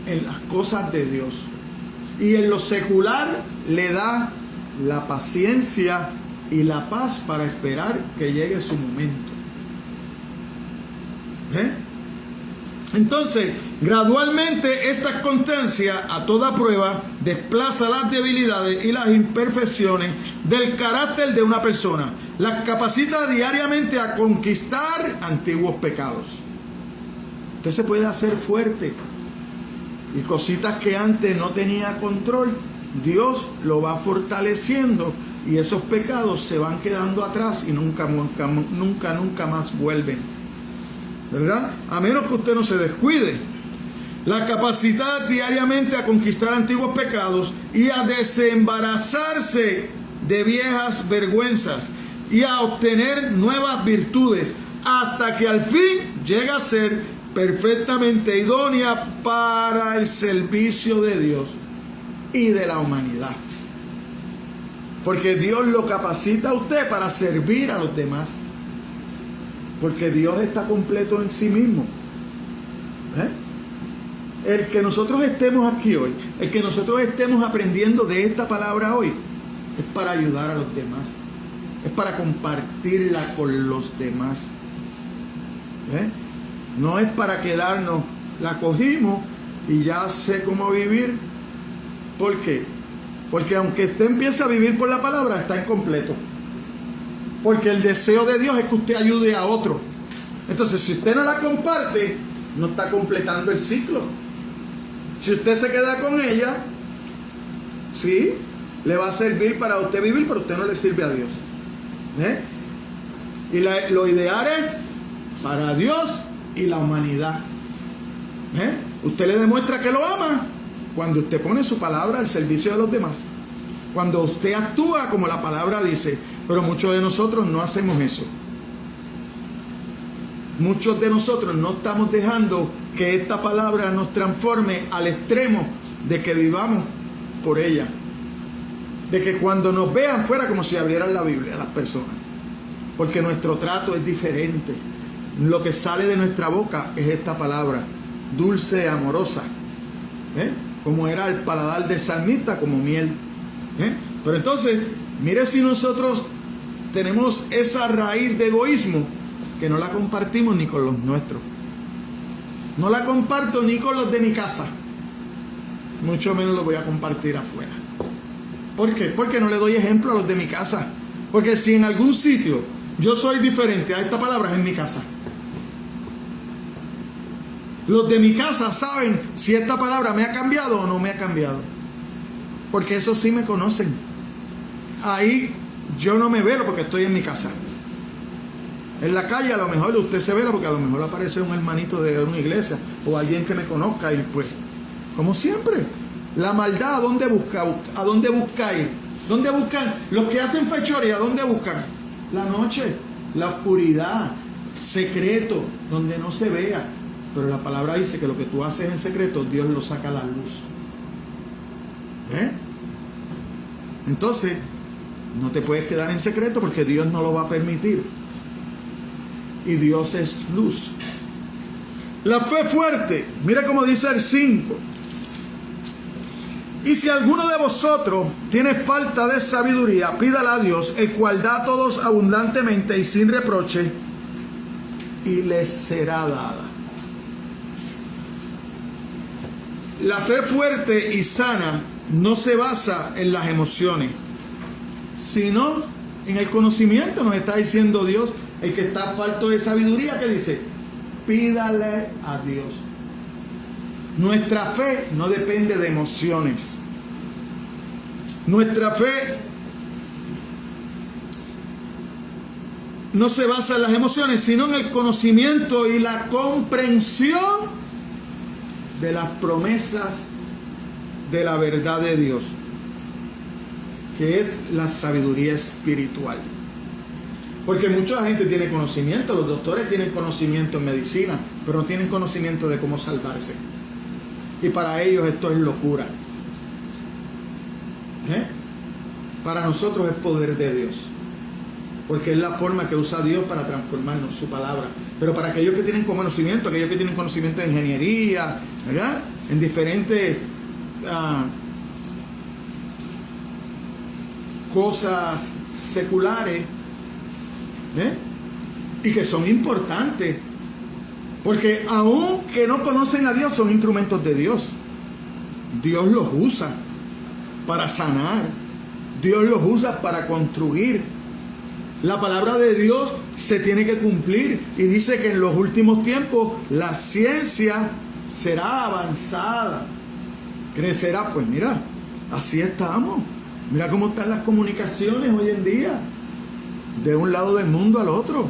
En las cosas de Dios. Y en lo secular le da la paciencia y la paz para esperar que llegue su momento. Entonces, gradualmente esta constancia a toda prueba desplaza las debilidades y las imperfecciones del carácter de una persona. Las capacita diariamente a conquistar antiguos pecados. Usted se puede hacer fuerte y cositas que antes no tenía control, Dios lo va fortaleciendo y esos pecados se van quedando atrás y nunca más vuelven. ¿Verdad? A menos que usted no se descuide. La capacidad diariamente a conquistar antiguos pecados y a desembarazarse de viejas vergüenzas y a obtener nuevas virtudes hasta que al fin llega a ser perfectamente idónea para el servicio de Dios y de la humanidad. Porque Dios lo capacita a usted para servir a los demás. Porque Dios está completo en sí mismo. El que nosotros estemos aquí hoy, el que nosotros estemos aprendiendo de esta palabra hoy, es para ayudar a los demás. Es para compartirla con los demás. No es para quedarnos, la cogimos y ya sé cómo vivir. ¿Por qué? Porque aunque usted empiece a vivir por la palabra, está incompleto. Porque el deseo de Dios es que usted ayude a otro. Entonces, si usted no la comparte, no está completando el ciclo. Si usted se queda con ella, sí, le va a servir para usted vivir, pero usted no le sirve a Dios. Y lo ideal es para Dios y la humanidad. Usted le demuestra que lo ama cuando usted pone su palabra al servicio de los demás. Cuando usted actúa como la palabra dice. Pero muchos de nosotros no hacemos eso. Muchos de nosotros no estamos dejando que esta palabra nos transforme al extremo de que vivamos por ella. De que cuando nos vean fuera como si abrieran la Biblia a las personas. Porque nuestro trato es diferente. Lo que sale de nuestra boca es esta palabra, dulce, amorosa. Como era el paladar del salmista, como miel. Pero entonces, mire si nosotros tenemos esa raíz de egoísmo que no la compartimos ni con los nuestros. No la comparto ni con los de mi casa. Mucho menos lo voy a compartir afuera. ¿Por qué? Porque no le doy ejemplo a los de mi casa. Porque si en algún sitio yo soy diferente a esta palabra, es en mi casa. Los de mi casa saben si esta palabra me ha cambiado o no me ha cambiado. Porque esos sí me conocen. Ahí yo no me velo porque estoy en mi casa. En la calle a lo mejor usted se vela porque a lo mejor aparece un hermanito de una iglesia o alguien que me conozca y pues, como siempre, la maldad, ¿a dónde busca? ¿A dónde busca ir? ¿Dónde buscan? Los que hacen fechoría, ¿a dónde buscan? La noche, la oscuridad, secreto, donde no se vea. Pero la palabra dice que lo que tú haces en secreto, Dios lo saca a la luz. Entonces, no te puedes quedar en secreto porque Dios no lo va a permitir. Y Dios es luz. La fe fuerte. Mira cómo dice el 5. Y si alguno de vosotros tiene falta de sabiduría, pídala a Dios, el cual da a todos abundantemente y sin reproche, y les será dada. La fe fuerte y sana no se basa en las emociones, sino en el conocimiento. Nos está diciendo Dios, el que está falto de sabiduría, ¿qué dice? pídale a Dios. Nuestra fe no depende de emociones. Nuestra fe no se basa en las emociones, sino en el conocimiento y la comprensión de las promesas de la verdad de Dios, que es la sabiduría espiritual. Porque mucha gente tiene conocimiento, los doctores tienen conocimiento en medicina, pero no tienen conocimiento de cómo salvarse. Y para ellos esto es locura. Para nosotros es poder de Dios, porque es la forma que usa Dios para transformarnos, su palabra. Pero para aquellos que tienen conocimiento, aquellos que tienen conocimiento de ingeniería, ¿verdad?, en diferentes cosas seculares, y que son importantes, porque aun que no conocen a Dios, son instrumentos de Dios. Dios los usa para sanar, Dios los usa para construir. La palabra de Dios se tiene que cumplir, y dice que en los últimos tiempos la ciencia será avanzada, crecerá. Pues mira, así estamos. Mira cómo están las comunicaciones hoy en día, de un lado del mundo al otro,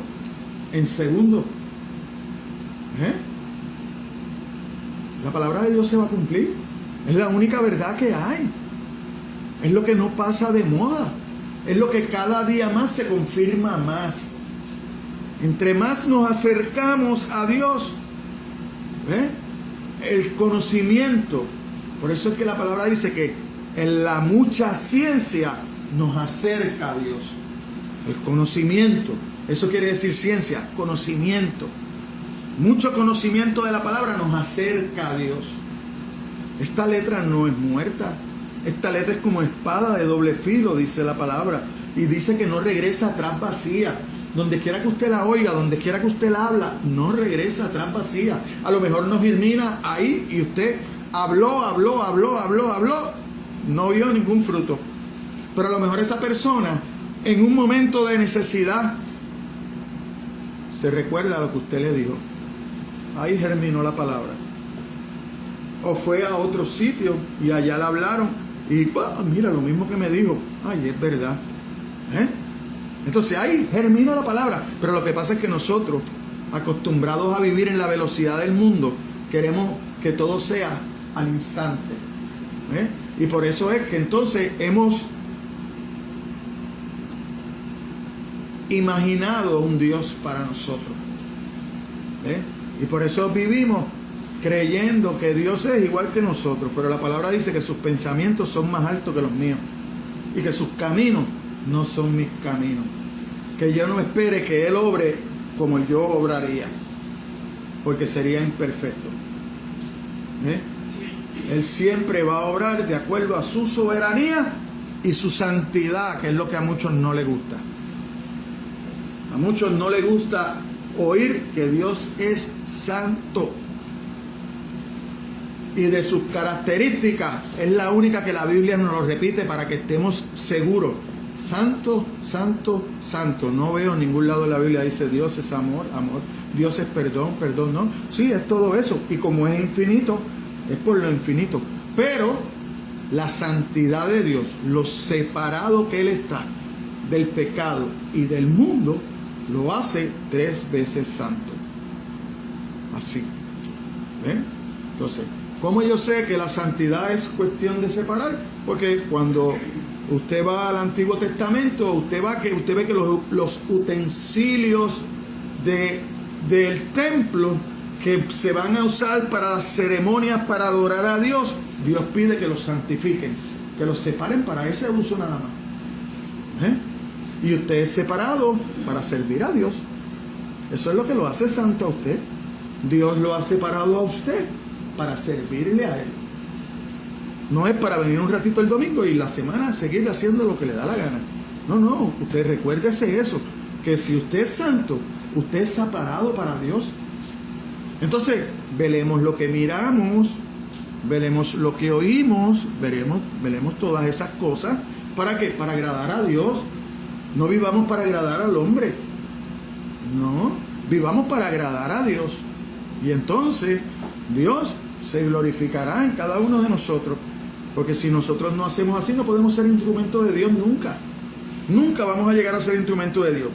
en segundos. La palabra de Dios se va a cumplir. Es la única verdad que hay. Es lo que no pasa de moda. Es lo que cada día más se confirma más. Entre más nos acercamos a Dios, el conocimiento. Por eso es que la palabra dice que en la mucha ciencia nos acerca a Dios. El conocimiento, eso quiere decir ciencia, conocimiento. Mucho conocimiento de la palabra nos acerca a Dios. Esta letra no es muerta. Esta letra es como espada de doble filo, dice la palabra. Y dice que no regresa atrás vacía. Donde quiera que usted la oiga, donde quiera que usted la habla, no regresa atrás vacía. A lo mejor no germina ahí y usted habló, no vio ningún fruto. Pero a lo mejor esa persona, en un momento de necesidad, se recuerda lo que usted le dijo. Ahí germinó la palabra. O fue a otro sitio y allá le hablaron y mira lo mismo que me dijo. Ay, es verdad. Entonces ahí germinó la palabra. Pero lo que pasa es que nosotros, acostumbrados a vivir en la velocidad del mundo, queremos que todo sea al instante. Y por eso es que entonces hemos imaginado un Dios para nosotros. Y por eso vivimos creyendo que Dios es igual que nosotros, pero la palabra dice que sus pensamientos son más altos que los míos y que sus caminos no son mis caminos. Que yo no espere que Él obre como yo obraría, porque sería imperfecto. Él siempre va a obrar de acuerdo a su soberanía y su santidad, que es lo que a muchos no les gusta. A muchos no les gusta oír que Dios es santo. Y de sus características es la única que la Biblia nos lo repite para que estemos seguros. Santo, santo, santo. No veo en ningún lado de la Biblia dice Dios es amor, amor. Dios es perdón, perdón, no. Sí, es todo eso. Y como es infinito, es por lo infinito. Pero la santidad de Dios, lo separado que Él está del pecado y del mundo, lo hace 3 veces santo. Así. Entonces, ¿cómo yo sé que la santidad es cuestión de separar? Porque cuando usted va al Antiguo Testamento, usted ve que los utensilios del templo que se van a usar para las ceremonias para adorar a Dios, Dios pide que los santifiquen, que los separen para ese uso nada más. Y usted es separado para servir a Dios. Eso es lo que lo hace santo a usted. Dios lo ha separado a usted para servirle a Él. No es para venir un ratito el domingo y la semana seguir haciendo lo que le da la gana. No, usted recuérdese eso, que si usted es santo, usted es separado para Dios. Entonces, velemos lo que miramos, velemos lo que oímos, velemos todas esas cosas. ¿Para qué? Para agradar a Dios. No vivamos para agradar al hombre. No, vivamos para agradar a Dios. Y entonces Dios se glorificará en cada uno de nosotros. Porque si nosotros no hacemos así, no podemos ser instrumento de Dios nunca. Nunca vamos a llegar a ser instrumento de Dios.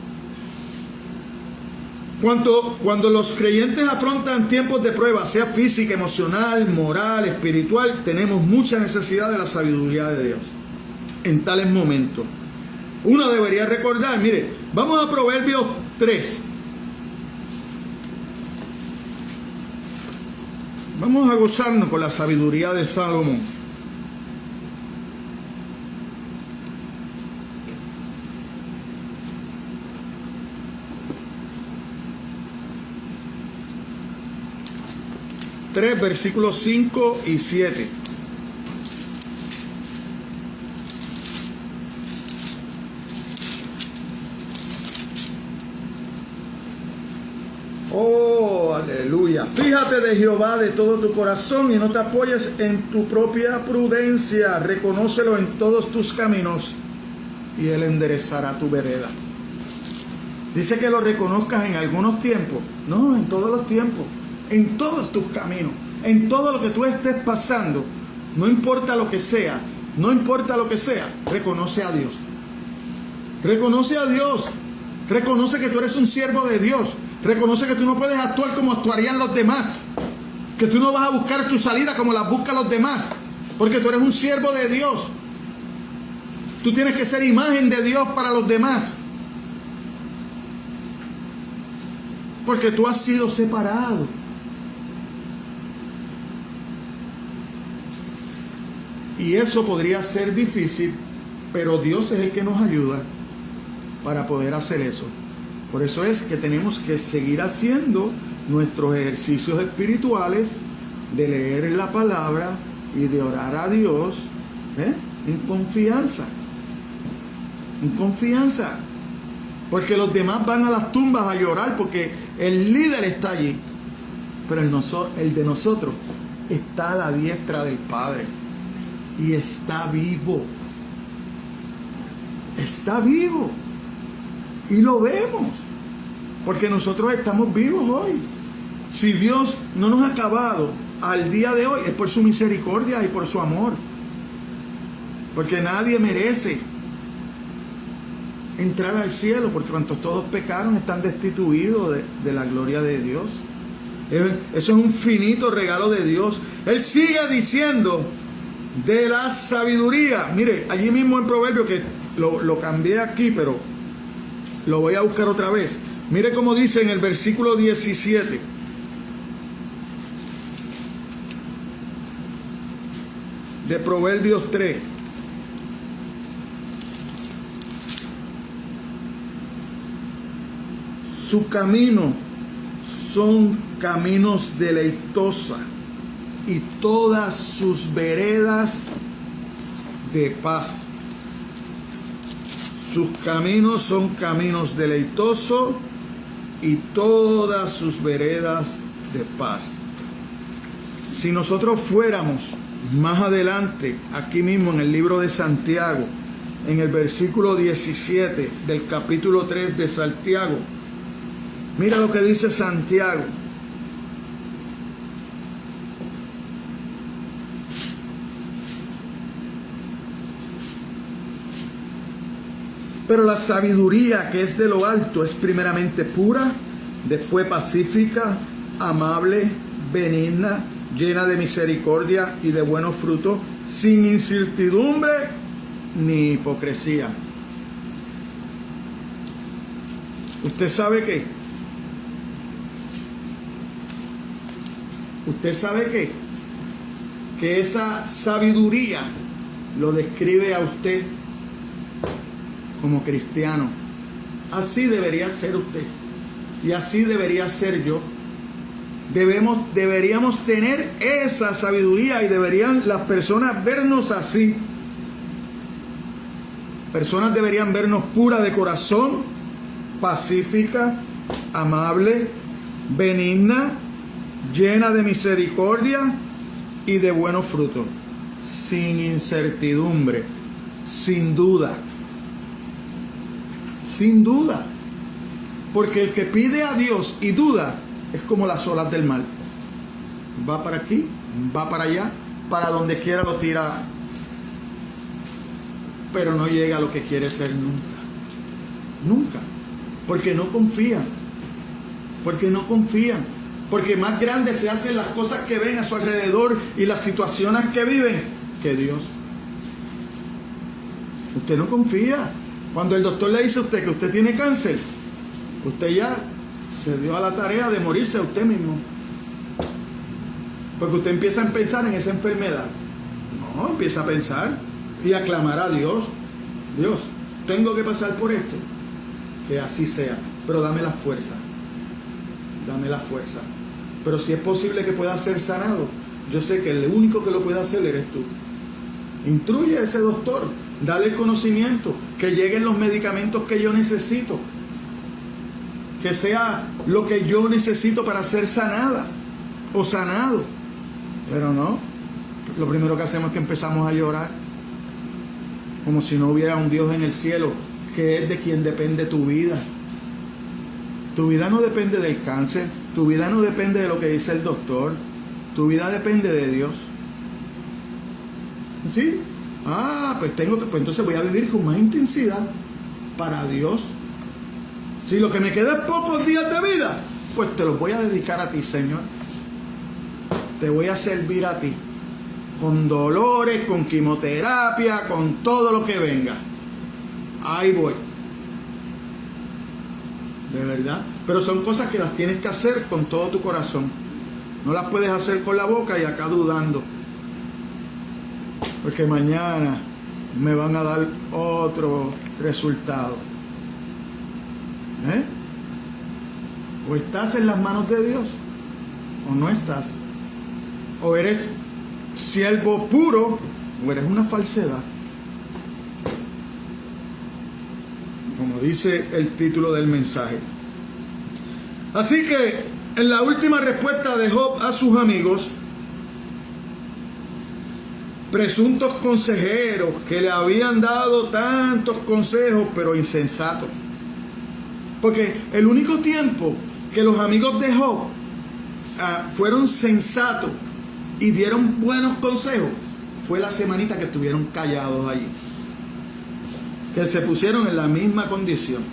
Cuando los creyentes afrontan tiempos de prueba, sea física, emocional, moral, espiritual, tenemos mucha necesidad de la sabiduría de Dios en tales momentos. Uno debería recordar, mire, vamos a Proverbios 3. Vamos a gozarnos con la sabiduría de Salomón. Versículos 5 y 7. Oh, aleluya. Fíjate de Jehová de todo tu corazón y no te apoyes en tu propia prudencia. Reconócelo en todos tus caminos y Él enderezará tu vereda. Dice que lo reconozcas en algunos tiempos. No, en todos los tiempos. En todos tus caminos, en todo lo que tú estés pasando, no importa lo que sea, reconoce a Dios. Reconoce a Dios. Reconoce que tú eres un siervo de Dios. Reconoce que tú no puedes actuar como actuarían los demás. Que tú no vas a buscar tu salida como la buscan los demás. Porque tú eres un siervo de Dios. Tú tienes que ser imagen de Dios para los demás. Porque tú has sido separado. Y eso podría ser difícil, pero Dios es el que nos ayuda para poder hacer eso. Por eso es que tenemos que seguir haciendo nuestros ejercicios espirituales de leer la palabra y de orar a Dios en confianza. En confianza. Porque los demás van a las tumbas a llorar porque el líder está allí. Pero el de nosotros está a la diestra del Padre. Y está vivo. Está vivo. Y lo vemos. Porque nosotros estamos vivos hoy. Si Dios no nos ha acabado al día de hoy, es por su misericordia y por su amor. Porque nadie merece entrar al cielo, porque cuantos todos pecaron están destituidos de la gloria de Dios. Eso es un finito regalo de Dios. Él sigue diciendo de la sabiduría. Mire, allí mismo en Proverbio, que lo cambié aquí, pero lo voy a buscar otra vez. Mire cómo dice en el versículo 17. De Proverbios 3. Sus caminos son caminos deleitosos y todas sus veredas de paz. Sus caminos son caminos deleitosos y todas sus veredas de paz. Si nosotros fuéramos más adelante, aquí mismo en el libro de Santiago, en el versículo 17 del capítulo 3 de Santiago, mira lo que dice Santiago. Pero la sabiduría que es de lo alto es primeramente pura, después pacífica, amable, benigna, llena de misericordia y de buenos frutos, sin incertidumbre ni hipocresía. ¿Usted sabe qué? ¿Usted sabe qué? Que esa sabiduría lo describe a usted como cristiano. Así debería ser usted y así debería ser yo. Deberíamos tener esa sabiduría y deberían las personas vernos así. Personas deberían vernos pura de corazón, pacífica, amable, benigna, llena de misericordia y de buenos frutos, sin incertidumbre, sin duda. Sin duda. Porque el que pide a Dios y duda es como las olas del mar. Va para aquí, va para allá, para donde quiera lo tira, pero no llega a lo que quiere ser nunca. Nunca. Porque no confían. Porque no confían. Porque más grandes se hacen las cosas que ven a su alrededor y las situaciones que viven que Dios. Usted no confía. Cuando el doctor le dice a usted que usted tiene cáncer, usted ya se dio a la tarea de morirse a usted mismo. Porque usted empieza a pensar en esa enfermedad. No, empieza a pensar y a clamar a Dios. Dios, tengo que pasar por esto. Que así sea, pero dame la fuerza. Dame la fuerza. Pero si es posible que pueda ser sanado, yo sé que el único que lo puede hacer eres tú. Instruye a ese doctor, dale el conocimiento, que lleguen los medicamentos que yo necesito, que sea lo que yo necesito para ser sanada o sanado. Pero no, lo primero que hacemos es que empezamos a llorar, como si no hubiera un Dios en el cielo, que es de quien depende tu vida. Tu vida no depende del cáncer, tu vida no depende de lo que dice el doctor, tu vida depende de Dios. ¿Sí? Pues entonces voy a vivir con más intensidad para Dios. Si lo que me queda es pocos días de vida, pues te los voy a dedicar a ti, Señor. Te voy a servir a ti, con dolores, con quimioterapia, con todo lo que venga. Ahí voy. De verdad. Pero son cosas que las tienes que hacer con todo tu corazón. No las puedes hacer con la boca y acá dudando. Porque mañana me van a dar otro resultado. O estás en las manos de Dios, o no estás. O eres siervo puro, o eres una falsedad. Como dice el título del mensaje. Así que en la última respuesta de Job a sus amigos, presuntos consejeros que le habían dado tantos consejos pero insensatos, porque el único tiempo que los amigos de Job fueron sensatos y dieron buenos consejos fue la semanita que estuvieron callados allí, que se pusieron en la misma condición.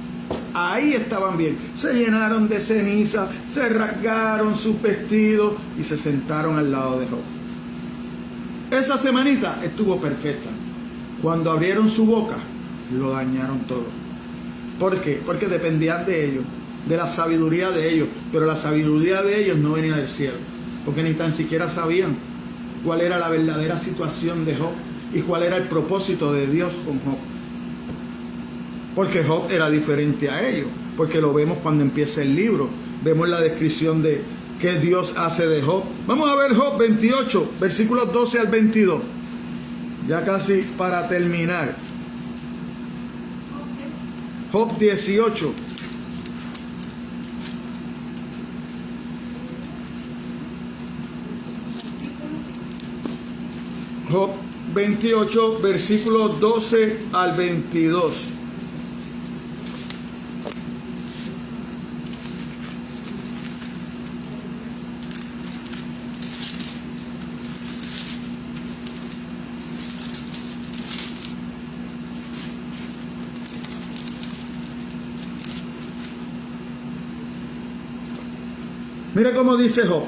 Ahí estaban bien, se llenaron de ceniza, se rasgaron sus vestidos y se sentaron al lado de Job. Esa semanita estuvo perfecta. Cuando abrieron su boca, lo dañaron todo. ¿Por qué? Porque dependían de ellos, de la sabiduría de ellos, pero la sabiduría de ellos no venía del cielo, porque ni tan siquiera sabían cuál era la verdadera situación de Job y cuál era el propósito de Dios con Job. Porque Job era diferente a ellos, porque lo vemos cuando empieza el libro, vemos la descripción de qué Dios hace de Job. Vamos a ver Job 28, versículos 12 al 22, ya casi para terminar. Job 18. Job 28, versículos 12 al 22. Mira cómo dice Job.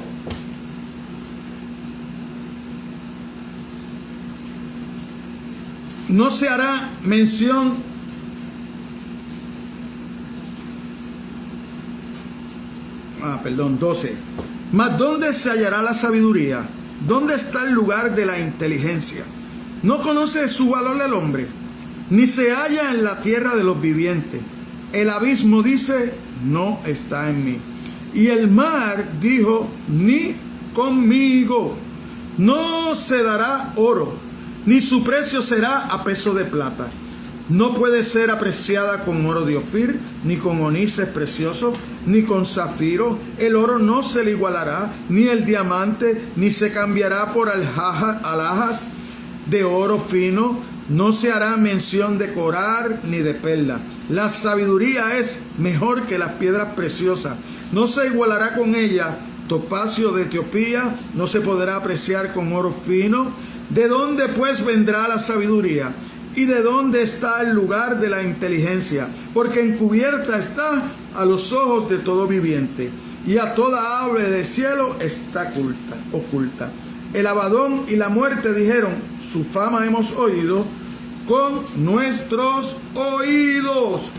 No se hará mención perdón, 12. Mas ¿dónde se hallará la sabiduría? ¿Dónde está el lugar de la inteligencia? No conoce su valor el hombre, ni se halla en la tierra de los vivientes. El abismo dice, no está en mí. Y el mar dijo, ni conmigo. No se dará oro, ni su precio será a peso de plata. No puede ser apreciada con oro de Ofir, ni con onices preciosos, ni con zafiro. El oro no se le igualará, ni el diamante, ni se cambiará por alhajas de oro fino. No se hará mención de coral ni de perla. La sabiduría es mejor que las piedras preciosas. No se igualará con ella topacio de Etiopía no se podrá apreciar con oro fino. ¿De dónde pues vendrá la sabiduría? ¿Y de dónde está el lugar de la inteligencia? Porque encubierta está a los ojos de todo viviente, y a toda ave del cielo está oculta. El Abadón y la muerte dijeron: su fama hemos oído con nuestros oídos.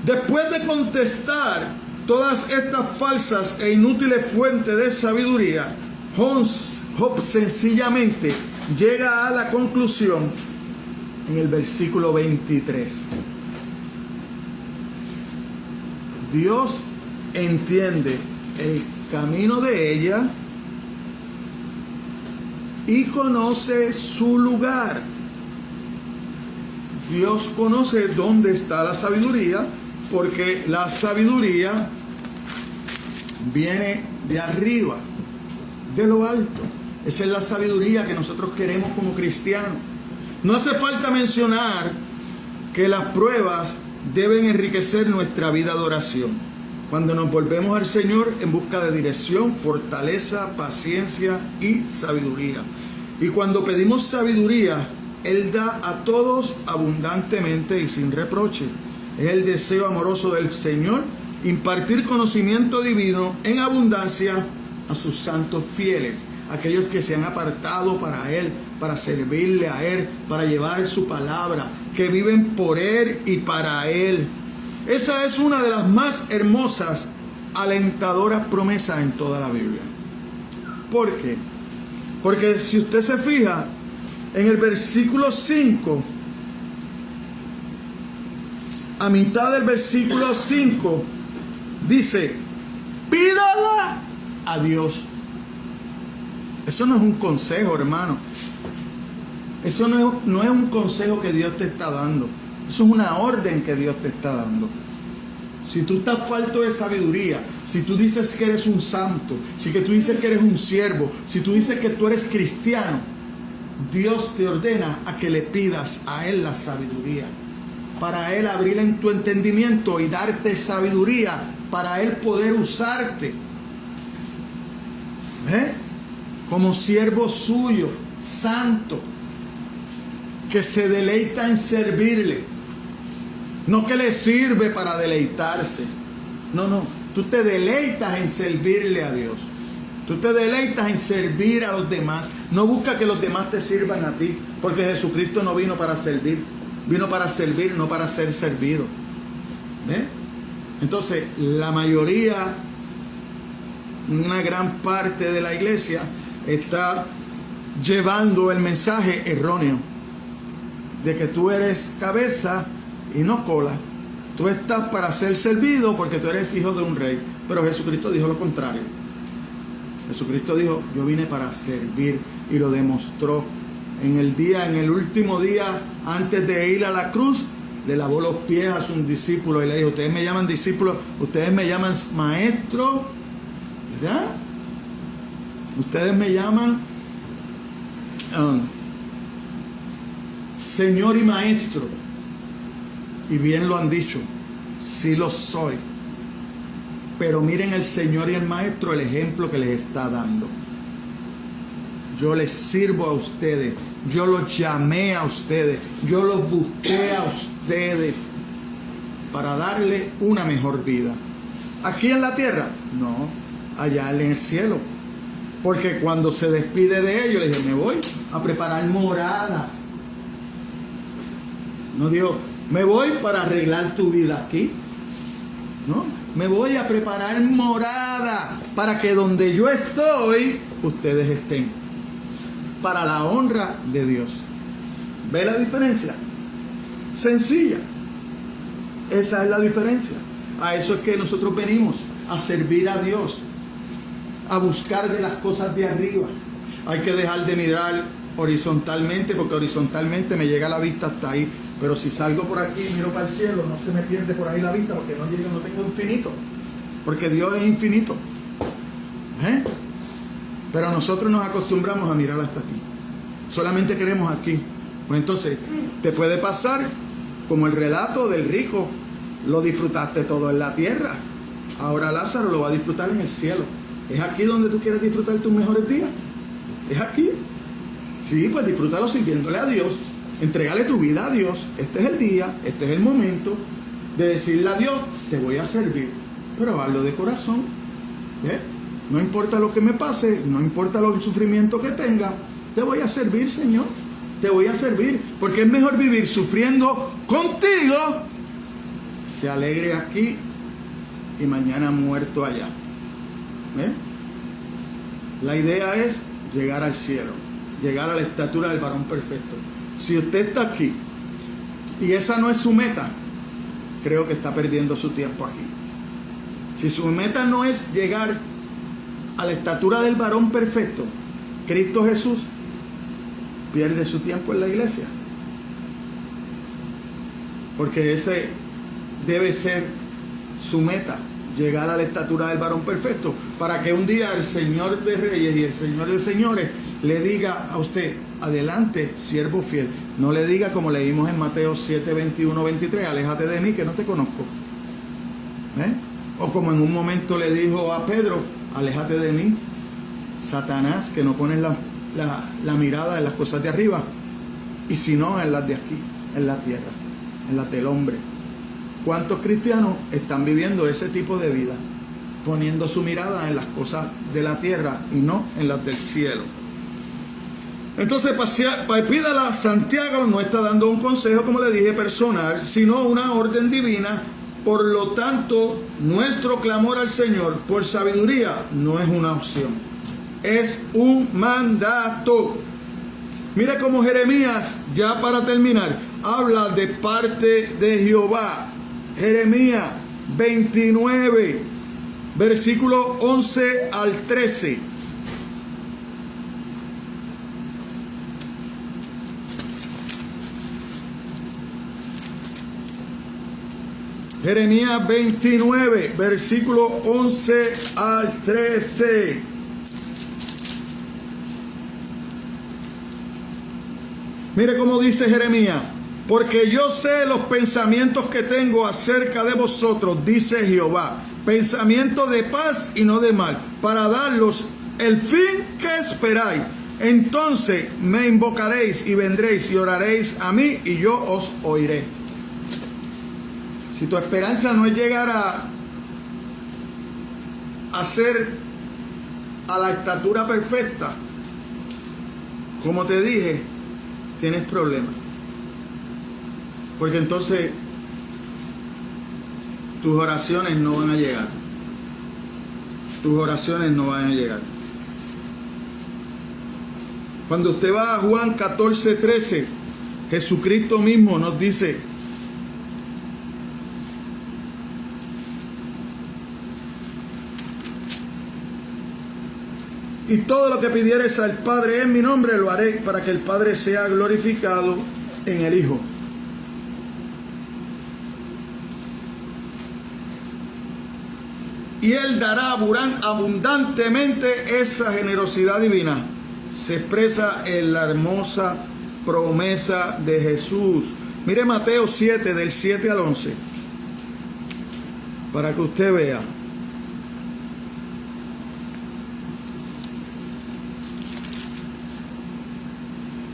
Después de contestar todas estas falsas e inútiles fuentes de sabiduría, Job sencillamente llega a la conclusión en el versículo 23. Dios entiende el camino de ella y conoce su lugar. Dios conoce dónde está la sabiduría, porque la sabiduría viene de arriba, de lo alto. Esa es la sabiduría que nosotros queremos como cristianos. No hace falta mencionar que las pruebas deben enriquecer nuestra vida de oración. Cuando nos volvemos al Señor en busca de dirección, fortaleza, paciencia y sabiduría. Y cuando pedimos sabiduría, Él da a todos abundantemente y sin reproche. Es el deseo amoroso del Señor impartir conocimiento divino en abundancia a sus santos fieles, aquellos que se han apartado para Él, para servirle a Él, para llevar su palabra, que viven por Él y para Él. Esa es una de las más hermosas, alentadoras promesas en toda la Biblia. ¿Por qué? Porque si usted se fija, en el versículo 5, a mitad del versículo 5, dice: pídala a Dios. Eso no es un consejo, hermano. Eso no es un consejo que Dios te está dando. Eso es una orden que Dios te está dando. Si tú estás falto de sabiduría, si tú dices que eres un santo, si que tú dices que eres un siervo, si tú dices que tú eres cristiano, Dios te ordena a que le pidas a Él la sabiduría, para Él abrir en tu entendimiento y darte sabiduría, para Él poder usarte como siervo suyo, santo, que se deleita en servirle. No que le sirve para deleitarse. No. Tú te deleitas en servirle a Dios. Tú te deleitas en servir a los demás. No busca que los demás te sirvan a ti, porque Jesucristo no vino para servir. Vino para servir, no para ser servido. Entonces, la mayoría, una gran parte de la iglesia está llevando el mensaje erróneo de que tú eres cabeza y no cola. Tú estás para ser servido porque tú eres hijo de un rey. Pero Jesucristo dijo lo contrario. Jesucristo dijo: yo vine para servir, y lo demostró. En el último día, antes de ir a la cruz, le lavó los pies a sus discípulos y le dijo: ustedes me llaman discípulos, ustedes me llaman maestro, ¿verdad? Ustedes me llaman Señor y Maestro. Y bien lo han dicho, sí lo soy. Pero miren el Señor y el Maestro, el ejemplo que les está dando. Yo les sirvo a ustedes, yo los llamé a ustedes, yo los busqué a ustedes para darle una mejor vida. ¿Aquí en la tierra? No, allá en el cielo. Porque cuando se despide de ellos, le dije: me voy a preparar moradas. No digo: me voy para arreglar tu vida aquí. No, me voy a preparar morada para que donde yo estoy, ustedes estén, para la honra de Dios. ¿Ve la diferencia? Sencilla. Esa es la diferencia. A eso es que nosotros venimos, a servir a Dios, a buscar de las cosas de arriba. Hay que dejar de mirar horizontalmente, porque horizontalmente me llega la vista hasta ahí. Pero si salgo por aquí y miro para el cielo, no se me pierde por ahí la vista, porque no tengo infinito. Porque Dios es infinito. Pero nosotros nos acostumbramos a mirar hasta aquí. Solamente queremos aquí. Pues entonces, te puede pasar como el relato del rico. Lo disfrutaste todo en la tierra. Ahora Lázaro lo va a disfrutar en el cielo. ¿Es aquí donde tú quieres disfrutar tus mejores días? ¿Es aquí? Sí, pues disfrútalo sirviéndole a Dios. Entregale tu vida a Dios. Este es el día, este es el momento de decirle a Dios, te voy a servir. Pero hazlo de corazón. ¿Eh? No importa lo que me pase, no importa el sufrimiento que tenga, te voy a servir, Señor. Te voy a servir. Porque es mejor vivir sufriendo contigo que alegre aquí y mañana muerto allá. ¿Eh? La idea es llegar al cielo, llegar a la estatura del varón perfecto. Si usted está aquí y esa no es su meta, creo que está perdiendo su tiempo aquí. Si su meta no es llegar a la estatura del varón perfecto, Cristo Jesús, pierde su tiempo en la iglesia. Porque ese debe ser su meta, llegar a la estatura del varón perfecto, para que un día el Señor de Reyes y el Señor de Señores le diga a usted, adelante, siervo fiel. No le diga como leímos en Mateo 7, 21, 23, aléjate de mí que no te conozco. O como en un momento le dijo a Pedro, aléjate de mí, Satanás, que no pones la mirada en las cosas de arriba, y si no en las de aquí, en la tierra, en las del hombre. ¿Cuántos cristianos están viviendo ese tipo de vida? Poniendo su mirada en las cosas de la tierra y no en las del cielo. Entonces, pídala. Santiago no está dando un consejo, como le dije, personal, sino una orden divina. Por lo tanto, nuestro clamor al Señor por sabiduría no es una opción, es un mandato. Mira cómo Jeremías, ya para terminar, habla de parte de Jehová. Jeremías 29, versículo 11 al 13. Jeremías 29, versículo 11 al 13. Mire cómo dice Jeremías: porque yo sé los pensamientos que tengo acerca de vosotros, dice Jehová, pensamientos de paz y no de mal, para daros el fin que esperáis. Entonces me invocaréis y vendréis y oraréis a mí y yo os oiré. Si tu esperanza no es llegar a ser a la estatura perfecta, como te dije, tienes problemas. Porque entonces tus oraciones no van a llegar. Tus oraciones no van a llegar. Cuando usted va a Juan 14, 13, Jesucristo mismo nos dice: y todo lo que pidieres al Padre en mi nombre lo haré, para que el Padre sea glorificado en el Hijo. Y Él dará abundantemente esa generosidad divina. Se expresa en la hermosa promesa de Jesús. Mire Mateo 7, del 7 al 11, para que usted vea.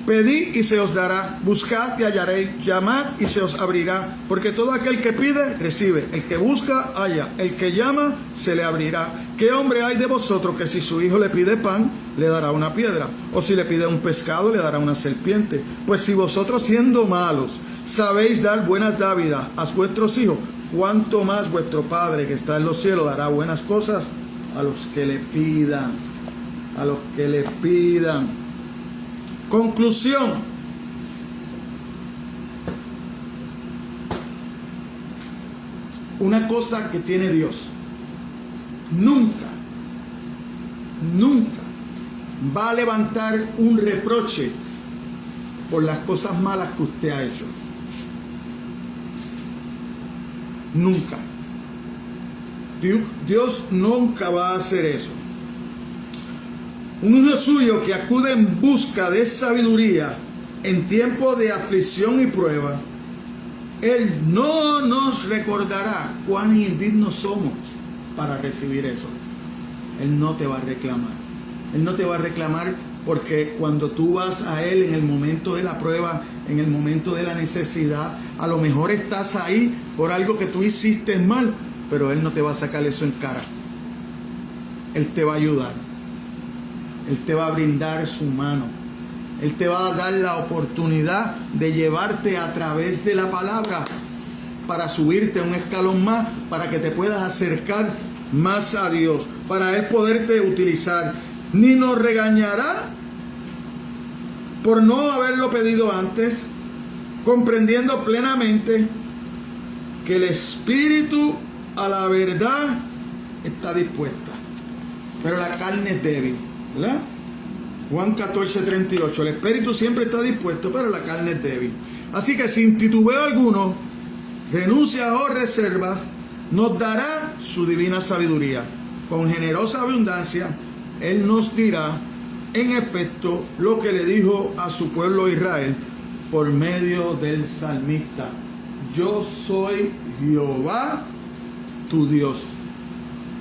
Pedid y se os dará, buscad y hallaréis, llamad y se os abrirá, porque todo aquel que pide, recibe, el que busca, halla, el que llama, se le abrirá. ¿Qué hombre hay de vosotros que si su hijo le pide pan, le dará una piedra? O si le pide un pescado, le dará una serpiente? Pues si vosotros, siendo malos, sabéis dar buenas dádivas a vuestros hijos, cuánto más vuestro Padre que está en los cielos dará buenas cosas a los que le pidan. A los que le pidan. Conclusión: una cosa que tiene Dios, nunca va a levantar un reproche por las cosas malas que usted ha hecho. Nunca. Dios nunca va a hacer eso. Un hijo suyo que acude en busca de sabiduría en tiempo de aflicción y prueba, Él no nos recordará cuán indignos somos. para recibir eso. Él no te va a reclamar. Él no te va a reclamar porque cuando tú vas a Él en el momento de la prueba, en el momento de la necesidad, a lo mejor estás ahí por algo que tú hiciste mal, pero Él no te va a sacar eso en cara. Él te va a ayudar. Él te va a brindar su mano. Él te va a dar la oportunidad de llevarte a través de la palabra para subirte un escalón más, para que te puedas acercar más a Dios, para Él poderte utilizar. Ni nos regañará por no haberlo pedido antes, comprendiendo plenamente que el espíritu a la verdad está dispuesta, pero la carne es débil, ¿verdad? Juan 14:38, el espíritu siempre está dispuesto, pero la carne es débil. Así que sin titubeo alguno, renuncias o reservas, nos dará su divina sabiduría. Con generosa abundancia, Él nos dirá, en efecto, lo que le dijo a su pueblo Israel por medio del salmista: yo soy Jehová, tu Dios.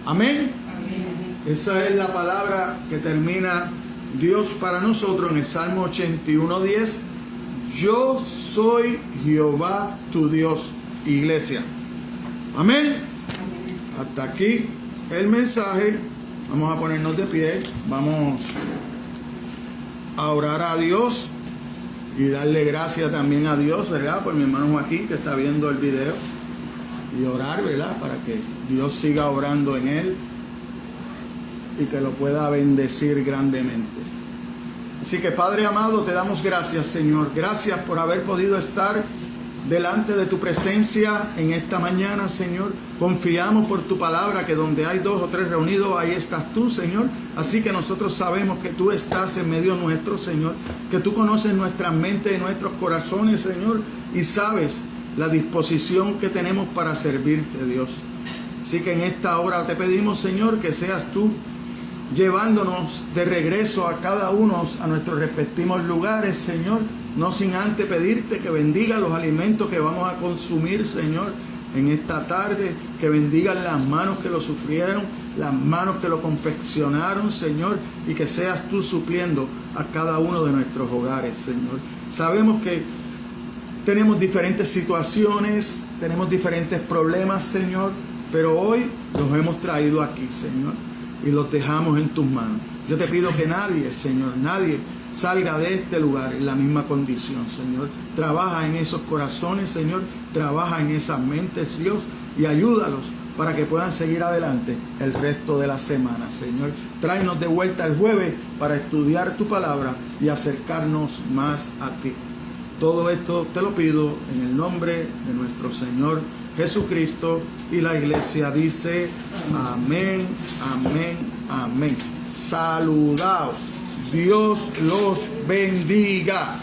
Amén. Esa es la palabra que termina Dios para nosotros en el Salmo 81:10. Yo soy Jehová, tu Dios, iglesia. Amén. Hasta aquí el mensaje. Vamos a ponernos de pie. Vamos a orar a Dios y darle gracias también a Dios, ¿verdad? Por mi hermano Joaquín que está viendo el video. Y orar, ¿verdad? Para que Dios siga obrando en él y que lo pueda bendecir grandemente. Así que, Padre amado, te damos gracias, Señor. Gracias por haber podido estar delante de tu presencia en esta mañana, Señor. Confiamos por tu palabra que donde hay 2 o 3 reunidos, ahí estás tú, Señor. Así que nosotros sabemos que tú estás en medio nuestro, Señor. Que tú conoces nuestras mentes y nuestros corazones, Señor. Y sabes la disposición que tenemos para servirte, Dios. Así que en esta hora te pedimos, Señor, que seas tú llevándonos de regreso a cada uno a nuestros respectivos lugares, Señor, no sin antes pedirte que bendiga los alimentos que vamos a consumir, Señor, en esta tarde, que bendigan las manos que lo sufrieron, las manos que lo confeccionaron, Señor, y que seas tú supliendo a cada uno de nuestros hogares, Señor. Sabemos que tenemos diferentes situaciones, tenemos diferentes problemas, Señor, pero hoy los hemos traído aquí, Señor, y los dejamos en tus manos. Yo te pido que nadie, Señor, nadie salga de este lugar en la misma condición, Señor. Trabaja en esos corazones, Señor. Trabaja en esas mentes, Dios, y ayúdalos para que puedan seguir adelante el resto de la semana, Señor. Tráenos de vuelta el jueves para estudiar tu palabra y acercarnos más a ti. Todo esto te lo pido en el nombre de nuestro Señor Jesucristo, y la iglesia dice amén, amén, amén. Saludaos. Dios los bendiga.